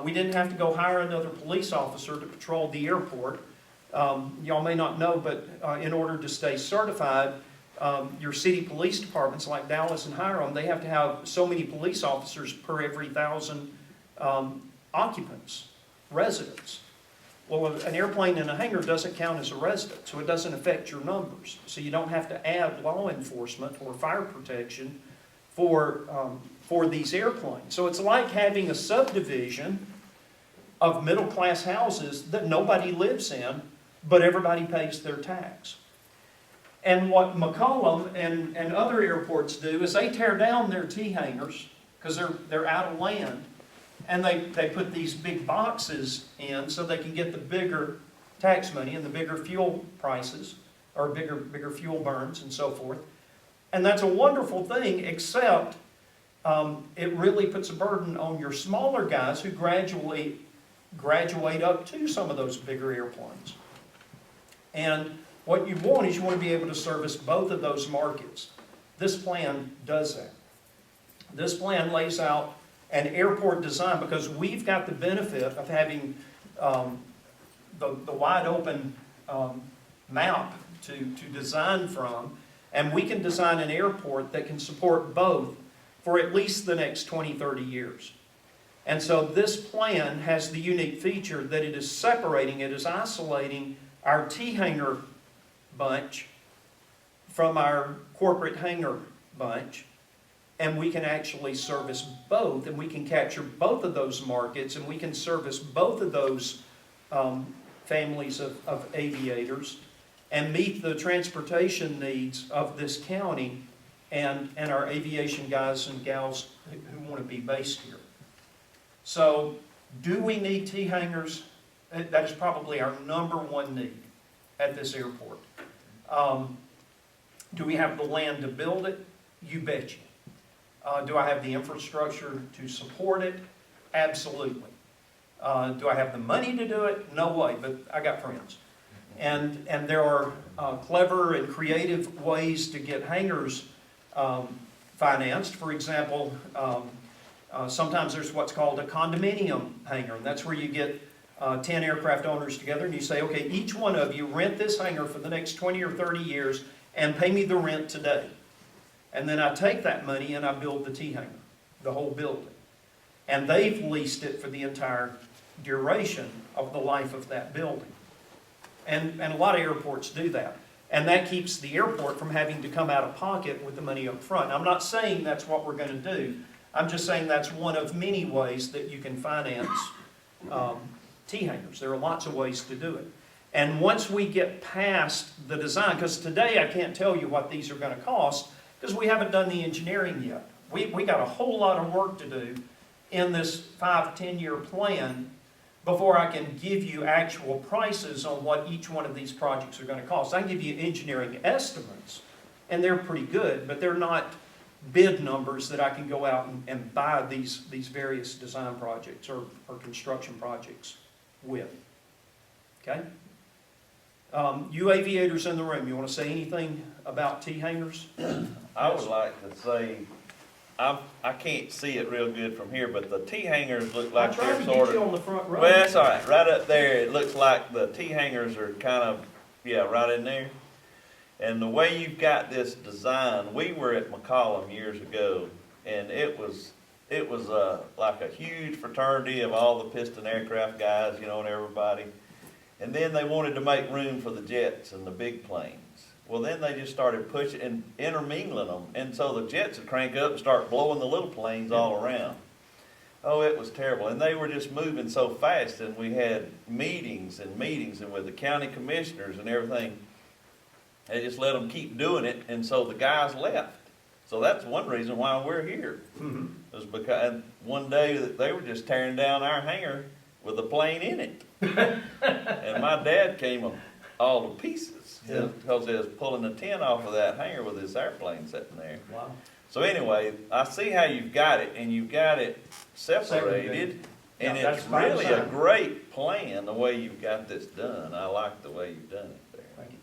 We didn't have to go hire another police officer to patrol the airport. Y'all may not know, but in order to stay certified, your city police departments like Dallas and Hiram, they have to have so many police officers per every 1,000 occupants, residents. Well, an airplane in a hangar doesn't count as a resident, so it doesn't affect your numbers. So you don't have to add law enforcement or fire protection for these airplanes. So it's like having a subdivision of middle-class houses that nobody lives in, but everybody pays their tax. And what McCollum and other airports do is they tear down their T-hangars because they're out of land, and they put these big boxes in so they can get the bigger tax money and the bigger fuel prices, or bigger fuel burns and so forth. And that's a wonderful thing, except it really puts a burden on your smaller guys who graduate up to some of those bigger airplanes. And what you want is you want to be able to service both of those markets. This plan does that. This plan lays out an airport design because we've got the benefit of having the wide open map to design from, and we can design an airport that can support both for at least the next 20, 30 years. And so this plan has the unique feature that it is separating, it is isolating our T-hanger bunch from our corporate hangar bunch, and we can actually service both, and we can capture both of those markets, and we can service both of those families of aviators and meet the transportation needs of this county and our aviation guys and gals who want to be based here. So, do we need T-hangers? That is probably our #1 need at this airport. Do we have the land to build it? You betcha. Do I have the infrastructure to support it? Absolutely. Do I have the money to do it? No way, but I got friends. And there are clever and creative ways to get hangars financed. For example, sometimes there's what's called a condominium hangar, and that's where you get 10 aircraft owners together and you say, okay, each one of you rent this hangar for the next 20 or 30 years and pay me the rent today. And then I take that money and I build the T-hangar, the whole building. And they've leased it for the entire duration of the life of that building. And a lot of airports do that. And that keeps the airport from having to come out of pocket with the money up front. I'm not saying that's what we're going to do. I'm just saying that's one of many ways that you can finance T-hangars. There are lots of ways to do it. And once we get past the design, because today I can't tell you what these are going to cost, because we haven't done the engineering yet. We got a whole lot of work to do in this 5-10-year plan before I can give you actual prices on what each one of these projects are going to cost. I can give you engineering estimates, and they're pretty good, but they're not bid numbers that I can go out and buy these various design projects or construction projects with. Okay? You aviators in the room, you want to say anything about T-hangars? I would like to say I can't see it real good from here, but the T-hangers look I like tried they're to sort get you of. on the front row. Well, that's all right. Right up there, it looks like the T-hangers are kind of, yeah, right in there. And the way you've got this design, we were at McCollum years ago, and it was like a huge fraternity of all the piston aircraft guys, you know, and everybody. And then they wanted to make room for the jets and the big planes. Well, then they just started pushing and intermingling them, and so the jets would crank up and start blowing the little planes all around. Oh, it was terrible, and they were just moving so fast, and we had meetings and with the county commissioners and everything. They just let them keep doing it, and so the guys left. So that's one reason why we're here. Mhm. Was because one day that they were just tearing down our hangar with a plane in it. And my dad came all to pieces because they was pulling the tin off of that hangar with this airplane sitting there. Wow. So anyway, I see how you've got it, and you've got it separated, Segregated. and Yeah, it's that's by really a design. great plan, the way you've got this done. I like the way you've done it there. Thank you.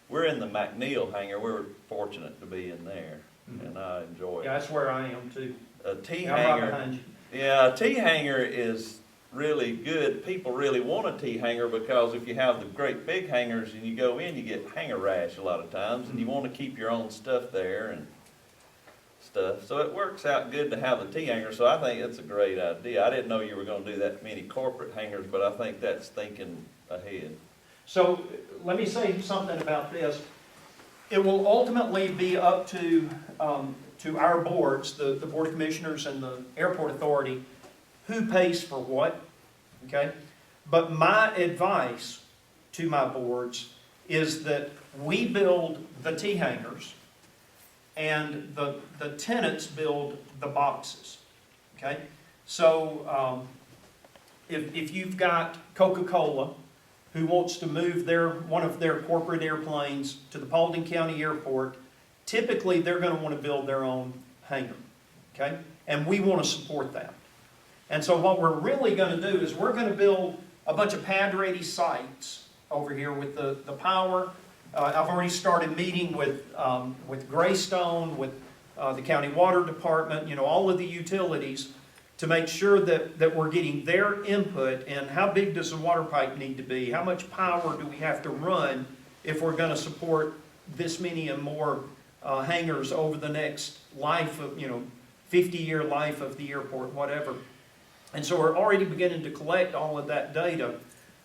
We're in the McNeil hangar. We're fortunate to be in there, Mhm. and I enjoy Yeah, it. that's where I am too. A T Yeah, I'm right hangar, behind you. yeah, a T hangar is really good. People really want a T hangar because if you have the great big hangars and you go in, you get hangar rash a lot of times, and you want to keep your own stuff there and stuff. So it works out good to have the T hangar. So I think it's a great idea. I didn't know you were going to do that many corporate hangars, but I think that's thinking ahead. So let me say something about this. It will ultimately be up to our boards, the Board of Commissioners and the Airport Authority, who pays for what, okay? But my advice to my boards is that we build the T hangars and the tenants build the boxes, okay? So if you've got Coca-Cola who wants to move one of their corporate airplanes to the Paulding County Airport, typically they're going to want to build their own hangar, okay? And we want to support that. And so what we're really going to do is we're going to build a bunch of pad-ready sites over here with the power. I've already started meeting with Greystone, with the County Water Department, you know, all of the utilities to make sure that we're getting their input and how big does the water pipe need to be? How much power do we have to run if we're going to support this many and more hangars over the next life of, 50-year life of the airport, whatever. And so we're already beginning to collect all of that data,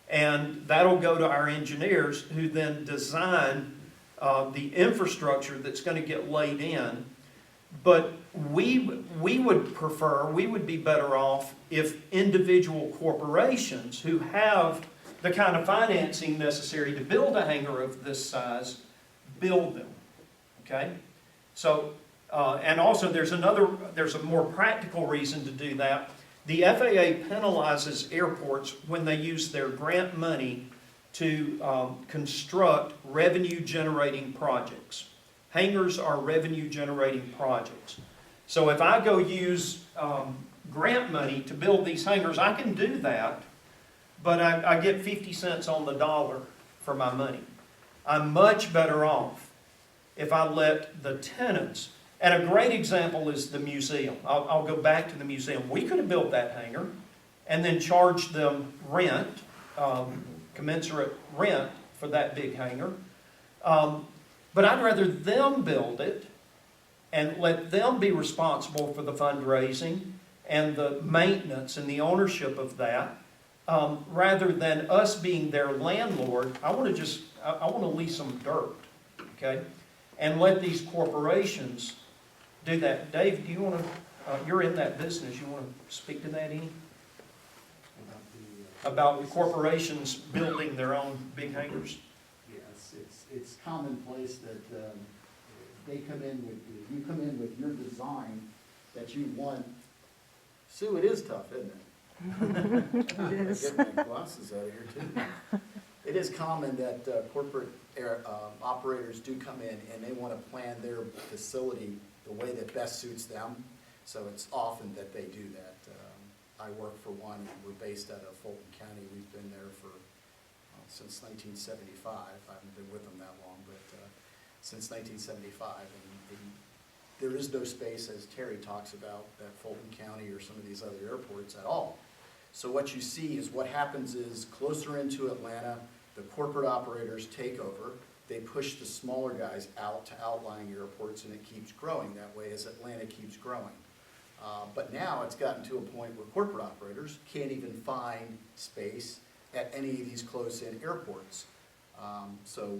and that'll go to our engineers who then design the infrastructure that's going to get laid in. But we would be better off if individual corporations who have the kind of financing necessary to build a hangar of this size, build them, okay? So, and also there's a more practical reason to do that. The FAA penalizes airports when they use their grant money to construct revenue-generating projects. Hangars are revenue-generating projects. So if I go use grant money to build these hangars, I can do that, but I get 50 cents on the dollar for my money. I'm much better off if I let the tenants, and a great example is the museum. I'll go back to the museum. We could have built that hangar and then charged them rent, commensurate rent for that big hangar. But I'd rather them build it and let them be responsible for the fundraising and the maintenance and the ownership of that, rather than us being their landlord. I want to lease them dirt, okay? And let these corporations do that. Dave, do you want to, you're in that business, you want to speak to that any? About corporations building their own big hangars? Yes, it's commonplace that you come in with your design that you want. Sue, it is tough, isn't it? It is. Get my glasses out of here too. It is common that corporate operators do come in and they want to plan their facility the way that best suits them. So it's often that they do that. I work for one, we're based out of Fulton County. We've been there for since 1975. I haven't been with them that long, but since 1975. And there is no space, as Terry talks about, at Fulton County or some of these other airports at all. So what you see is what happens is closer into Atlanta, the corporate operators take over. They push the smaller guys out to outlying airports, and it keeps growing that way as Atlanta keeps growing. But now it's gotten to a point where corporate operators can't even find space at any of these close-in airports. So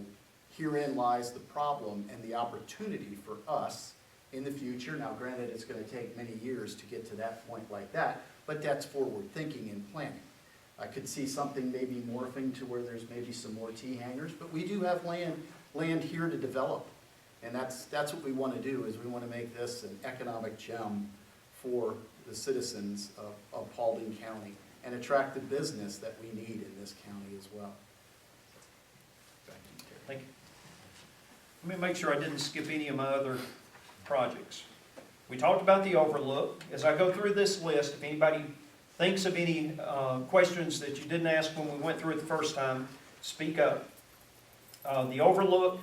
herein lies the problem and the opportunity for us in the future. Now granted, it's going to take many years to get to that point like that, but that's forward thinking and planning. I could see something maybe morphing to where there's maybe some more T-hangers, but we do have land here to develop. And that's what we want to do, is we want to make this an economic gem for the citizens of Paulding County and attract the business that we need in this county as well. Back to you, Terry. Thank you. Let me make sure I didn't skip any of my other projects. We talked about the overlook. As I go through this list, if anybody thinks of any questions that you didn't ask when we went through it the first time, speak up. The overlook,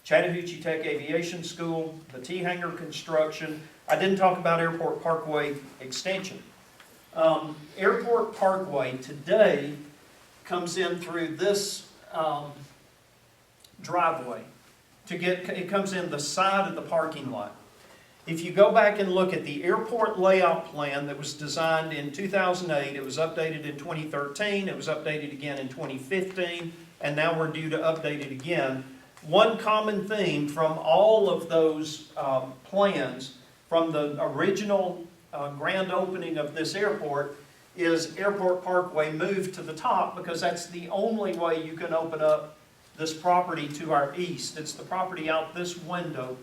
Chattahoochee Tech Aviation School, the T-hanger construction. I didn't talk about Airport Parkway extension. Airport Parkway today comes in through this driveway. It comes in the side of the parking lot. If you go back and look at the airport layout plan that was designed in 2008, it was updated in 2013, it was updated again in 2015, and now we're due to update it again. One common theme from all of those plans, from the original grand opening of this airport, is Airport Parkway moved to the top because that's the only way you can open up this property to our east. It's the property out this window.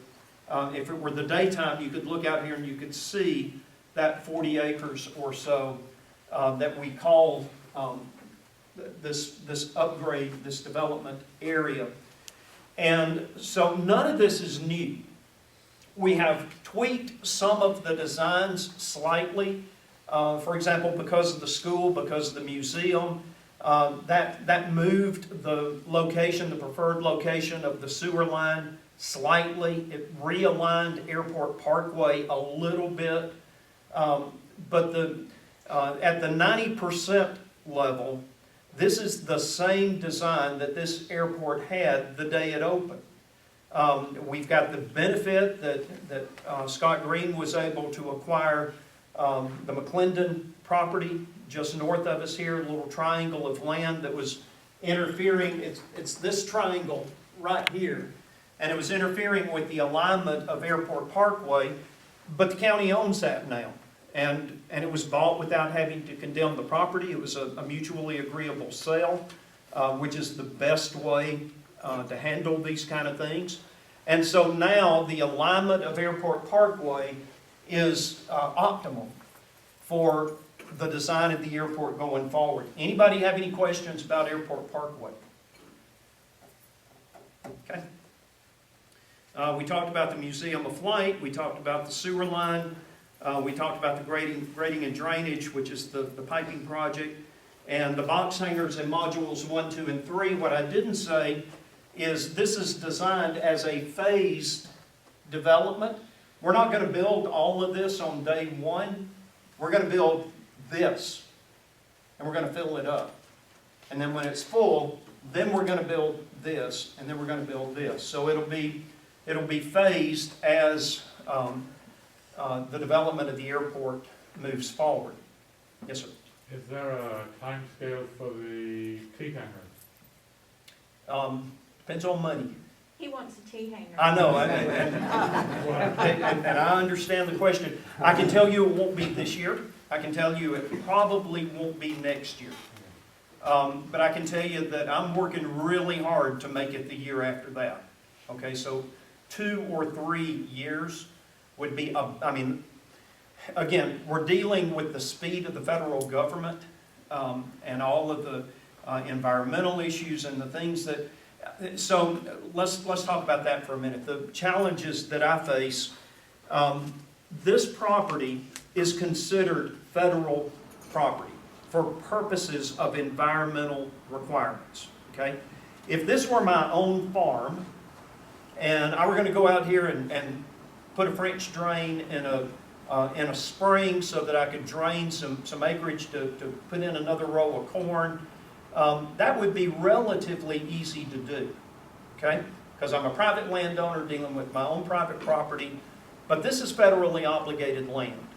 If it were the daytime, you could look out here and you could see that 40 acres or so that we call this upgrade, this development area. And so none of this is new. We have tweaked some of the designs slightly. For example, because of the school, because of the museum, that moved the location, the preferred location of the sewer line slightly. It realigned Airport Parkway a little bit. But at the 90% level, this is the same design that this airport had the day it opened. We've got the benefit that Scott Green was able to acquire the McClendon property just north of us here, a little triangle of land that was interfering. It's this triangle right here, and it was interfering with the alignment of Airport Parkway, but the county owns that now. And it was bought without having to condemn the property. It was a mutually agreeable sale, which is the best way to handle these kind of things. And so now the alignment of Airport Parkway is optimal for the design of the airport going forward. Anybody have any questions about Airport Parkway? Okay. We talked about the Museum of Flight. We talked about the sewer line. We talked about the grading and drainage, which is the piping project, and the box hangers in modules 1, 2, and 3. What I didn't say is this is designed as a phased development. We're not going to build all of this on day one. We're going to build this, and we're going to fill it up. And then when it's full, then we're going to build this, and then we're going to build this. So it'll be phased as the development of the airport moves forward. Yes, sir. Is there a time scale for the T-hanger? Depends on money. He wants a T-hanger. I know, and I understand the question. I can tell you it won't be this year. I can tell you it probably won't be next year. But I can tell you that I'm working really hard to make it the year after that. Okay, so 2 or 3 years would be, again, we're dealing with the speed of the federal government and all of the environmental issues and the things that, so let's talk about that for a minute. The challenges that I face, this property is considered federal property for purposes of environmental requirements, okay? If this were my own farm and I were going to go out here and put a French drain in a spring so that I could drain some acreage to put in another row of corn. That would be relatively easy to do, okay? Because I'm a private landowner dealing with my own private property, but this is federally obligated land.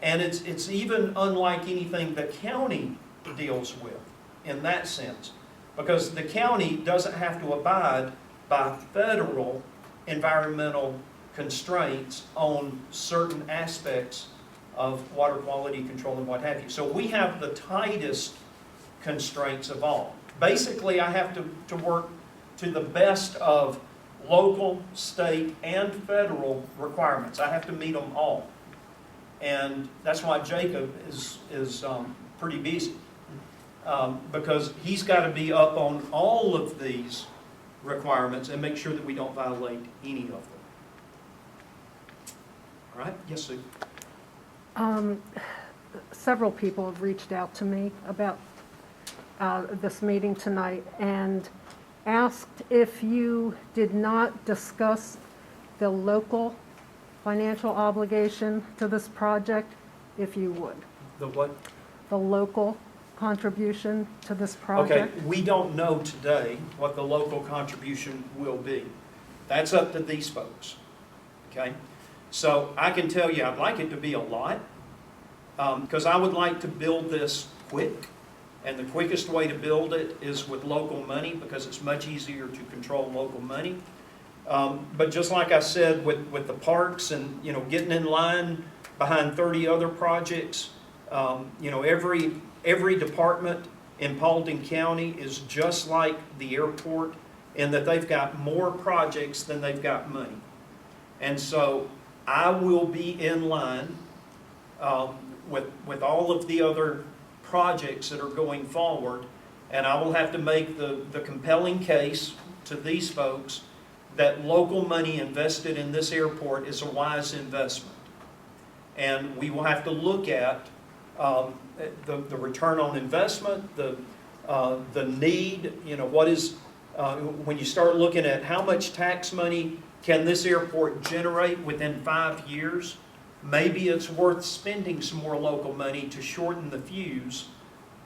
And it's even unlike anything the county deals with in that sense, because the county doesn't have to abide by federal environmental constraints on certain aspects of water quality control and what have you. So we have the tightest constraints of all. Basically, I have to work to the best of local, state, and federal requirements. I have to meet them all. And that's why Jacob is pretty busy. Because he's got to be up on all of these requirements and make sure that we don't violate any of them. All right? Yes, Sue? Several people have reached out to me about this meeting tonight and asked if you did not discuss the local financial obligation to this project, if you would. The what? The local contribution to this Okay, project. we don't know today what the local contribution will be. That's up to these folks, okay? So I can tell you, I'd like it to be a lot, because I would like to build this quick, and the quickest way to build it is with local money, because it's much easier to control local money. But just like I said with the parks and, you know, getting in line behind 30 other projects, you know, every department in Paulding County is just like the airport in that they've got more projects than they've got money. And so I will be in line with all of the other projects that are going forward, and I will have to make the compelling case to these folks that local money invested in this airport is a wise investment. And we will have to look at the return on investment, the need, you know, what is, when you start looking at how much tax money can this airport generate within 5 years, maybe it's worth spending some more local money to shorten the fuse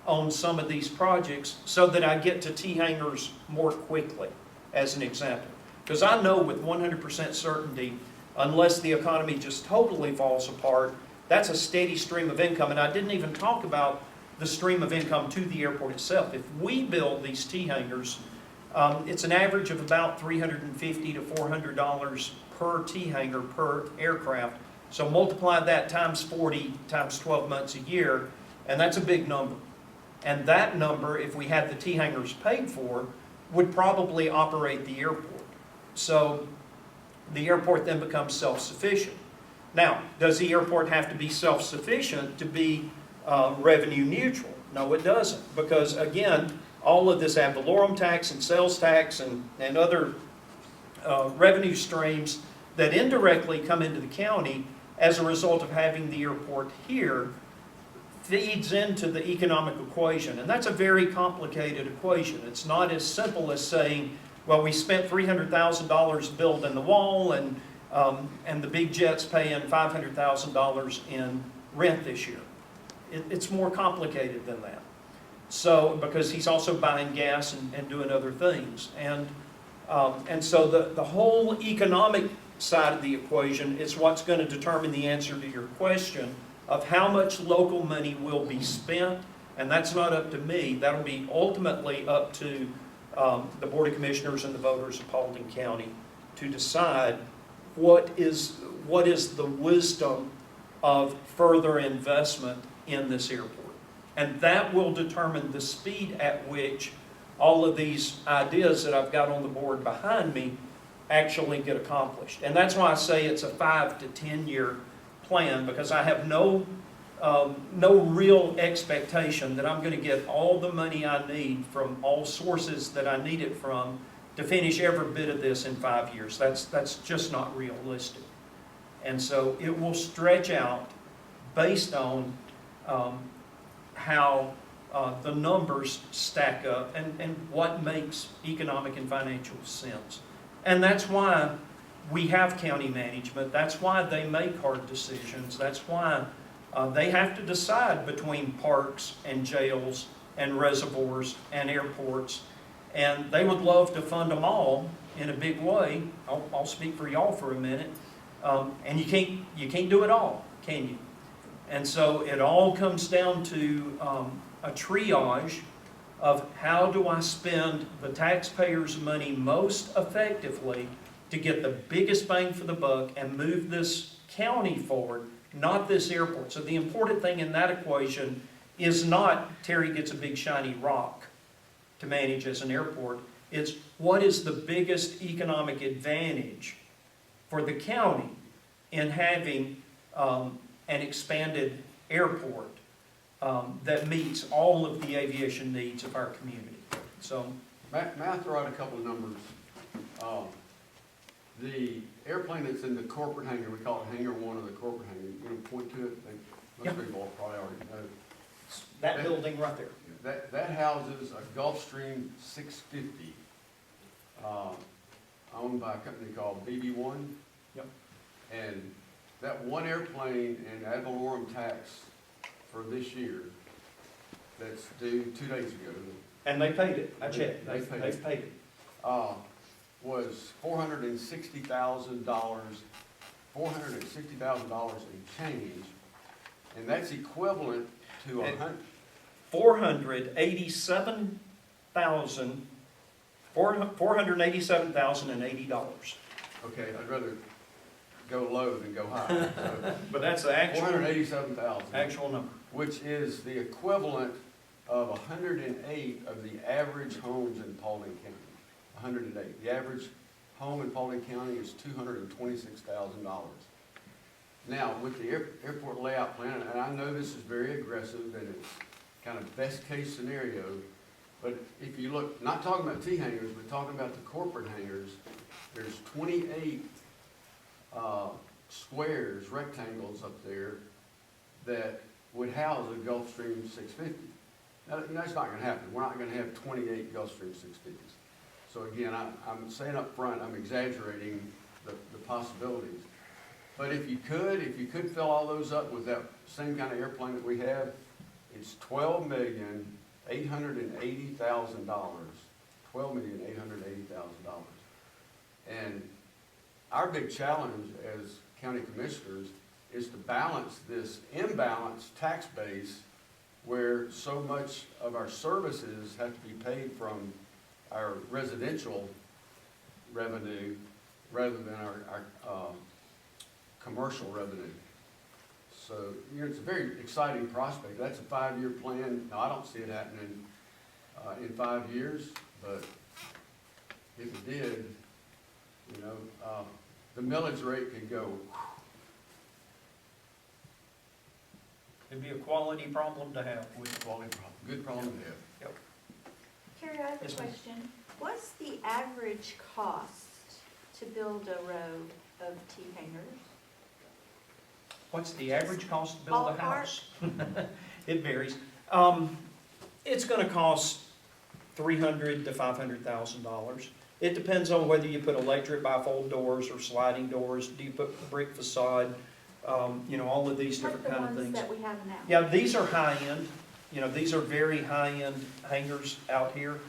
on some of these projects so that I get to T-hangers more quickly, as an example. Because I know with 100% certainty, unless the economy just totally falls apart, that's a steady stream of income. And I didn't even talk about the stream of income to the airport itself. If we build these T-hangers, it's an average of about $350 to $400 per T-hanger per aircraft. So multiply that times 40 times 12 months a year, and that's a big number. And that number, if we had the T-hangers paid for, would probably operate the airport. So the airport then becomes self-sufficient. Now, does the airport have to be self-sufficient to be revenue neutral? No, it doesn't. Because again, all of this ad valorem tax and sales tax and other revenue streams that indirectly come into the county as a result of having the airport here feeds into the economic equation. And that's a very complicated equation. It's not as simple as saying, well, we spent $300,000 building the wall and the big jet's paying $500,000 in rent this year. It's more complicated than that. So, because he's also buying gas and doing other things. And so the whole economic side of the equation is what's going to determine the answer to your question of how much local money will be spent. And that's not up to me. That'll be ultimately up to the Board of Commissioners and the voters of Paulding County to decide what is the wisdom of further investment in this airport. And that will determine the speed at which all of these ideas that I've got on the board behind me actually get accomplished. And that's why I say it's a 5 to 10 year plan, because I have no real expectation that I'm going to get all the money I need from all sources that I need it from to finish every bit of this in 5 years. That's just not realistic. And so it will stretch out based on how the numbers stack up and what makes economic and financial sense. And that's why we have county management. That's why they make hard decisions. That's why they have to decide between parks and jails and reservoirs and airports. And they would love to fund them all in a big way. I'll speak for y'all for a minute. And you can't do it all, can you? And so it all comes down to a triage of how do I spend the taxpayers' money most effectively to get the biggest bang for the buck and move this county forward, not this airport. So the important thing in that equation is not Terry gets a big shiny rock to manage as an airport. It's what is the biggest economic advantage for the county in having an expanded airport that meets all of the aviation needs of our community. So, May I throw out a couple of numbers? The airplane that's in the corporate hangar, we call it Hangar 1 of the corporate hangar, you want to point to it? Most people probably already know. that building right there. That houses a Gulfstream 650, owned by a company called BB1. Yep. And that one airplane and ad valorem tax for this year, that's due 2 days ago, And they paid it. I checked. They paid it. They've paid it. was $460,000, $460,000 in change, and that's equivalent to a hundred. $487,080. Okay, I'd rather go low than go high. But that's the actual, $487,000, actual number. which is the equivalent of 108 of the average homes in Paulding County. 108. The average home in Paulding County is $226,000. Now, with the airport layout plan, and I know this is very aggressive and it's kind of best case scenario, but if you look, not talking about T hangars, but talking about the corporate hangars, there's 28 squares, rectangles up there that would house a Gulfstream 650. Now, that's not going to happen. We're not going to have 28 Gulfstream 650s. So again, I'm saying up front, I'm exaggerating the possibilities. But if you could fill all those up with that same kind of airplane that we have, it's $12,880,000. $12,880,000. And our big challenge as county commissioners is to balance this imbalanced tax base where so much of our services have to be paid from our residential revenue rather than our commercial revenue. So, you know, it's a very exciting prospect. That's a 5-year plan. Now, I don't see it happening in 5 years, but if it did, you know, the millage rate could go. It'd be a quality problem to have. Quality problem, good problem to have. Yep. Terry, I have a Yes, ma'am. question. What's the average cost to build a row of T hangars? What's the average cost to build a Ballpark? house? It varies. It's gonna cost $300,000 to $500,000. It depends on whether you put electric bifold doors or sliding doors, do you put brick facade, you know, all of these different kind of Like the things. ones that we have now? Yeah, these are high-end, you know, these are very high-end hangars out here.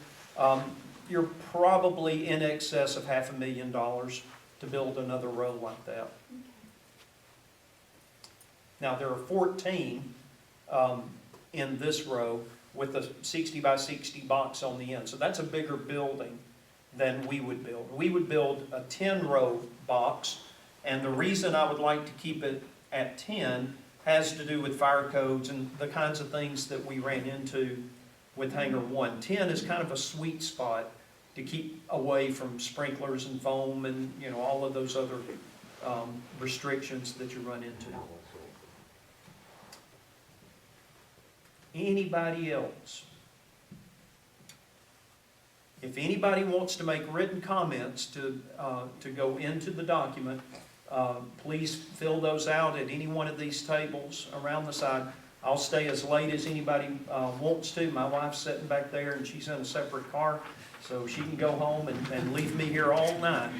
You're probably in excess of $500,000 to build another row like that. Now, there are 14 in this row with a 60 by 60 box on the end. So that's a bigger building than we would build. We would build a 10-row box, and the reason I would like to keep it at 10 has to do with fire codes and the kinds of things that we ran into with Hangar 1. 10 is kind of a sweet spot to keep away from sprinklers and foam and, you know, all of those other restrictions that you run into. Anybody else? If anybody wants to make written comments to go into the document, please fill those out at any one of these tables around the side. I'll stay as late as anybody wants to. My wife's sitting back there and she's in a separate car, so she can go home and leave me here all night.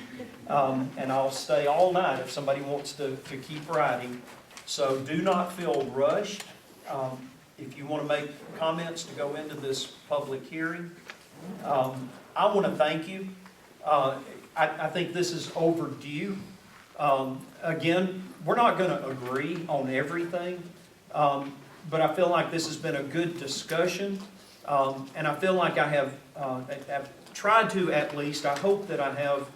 And I'll stay all night if somebody wants to keep riding. So do not feel rushed. If you want to make comments to go into this public hearing, I want to thank you. I think this is overdue. Again, we're not going to agree on everything, but I feel like this has been a good discussion, and I feel like I have I've tried to, at least, I hope that I have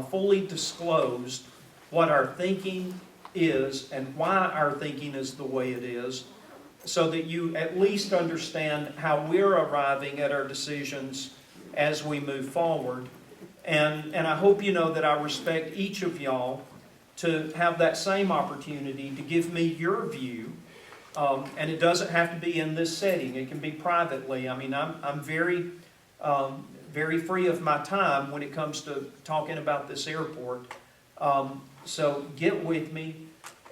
fully disclosed what our thinking is and why our thinking is the way it is, so that you at least understand how we're arriving at our decisions as we move forward. And I hope you know that I respect each of y'all to have that same opportunity to give me your view. And it doesn't have to be in this setting. It can be privately. I mean, I'm very, very free of my time when it comes to talking about this airport. So get with me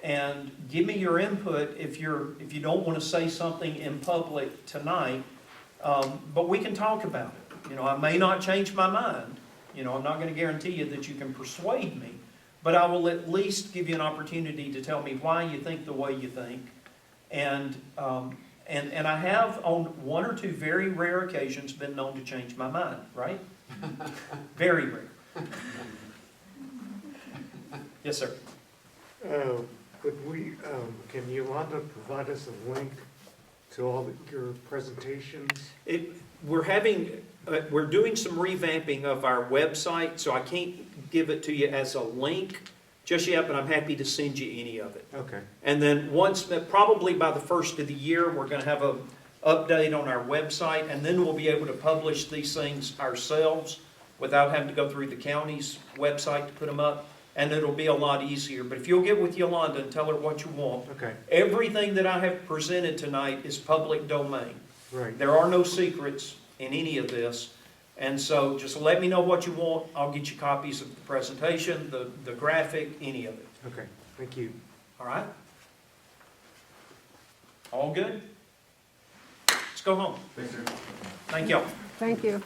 and give me your input if you don't want to say something in public tonight. But we can talk about it. You know, I may not change my mind. You know, I'm not going to guarantee you that you can persuade me, but I will at least give you an opportunity to tell me why you think the way you think. And I have, on one or two very rare occasions, been known to change my mind, right? Very rare. Yes, sir. Would we, can Yolanda provide us a link to all your presentations? We're doing some revamping of our website, so I can't give it to you as a link just yet, but I'm happy to send you any of it. Okay. And then probably by the first of the year, we're going to have an update on our website, and then we'll be able to publish these things ourselves without having to go through the county's website to put them up, and it'll be a lot easier. But if you'll get with Yolanda and tell her what you want, Okay. everything that I have presented tonight is public domain. Right. There are no secrets in any of this. And so just let me know what you want. I'll get you copies of the presentation, the graphic, any of it. Okay. Thank you. All right? All good? Let's go home. Thanks, sir. Thank y'all. Thank you.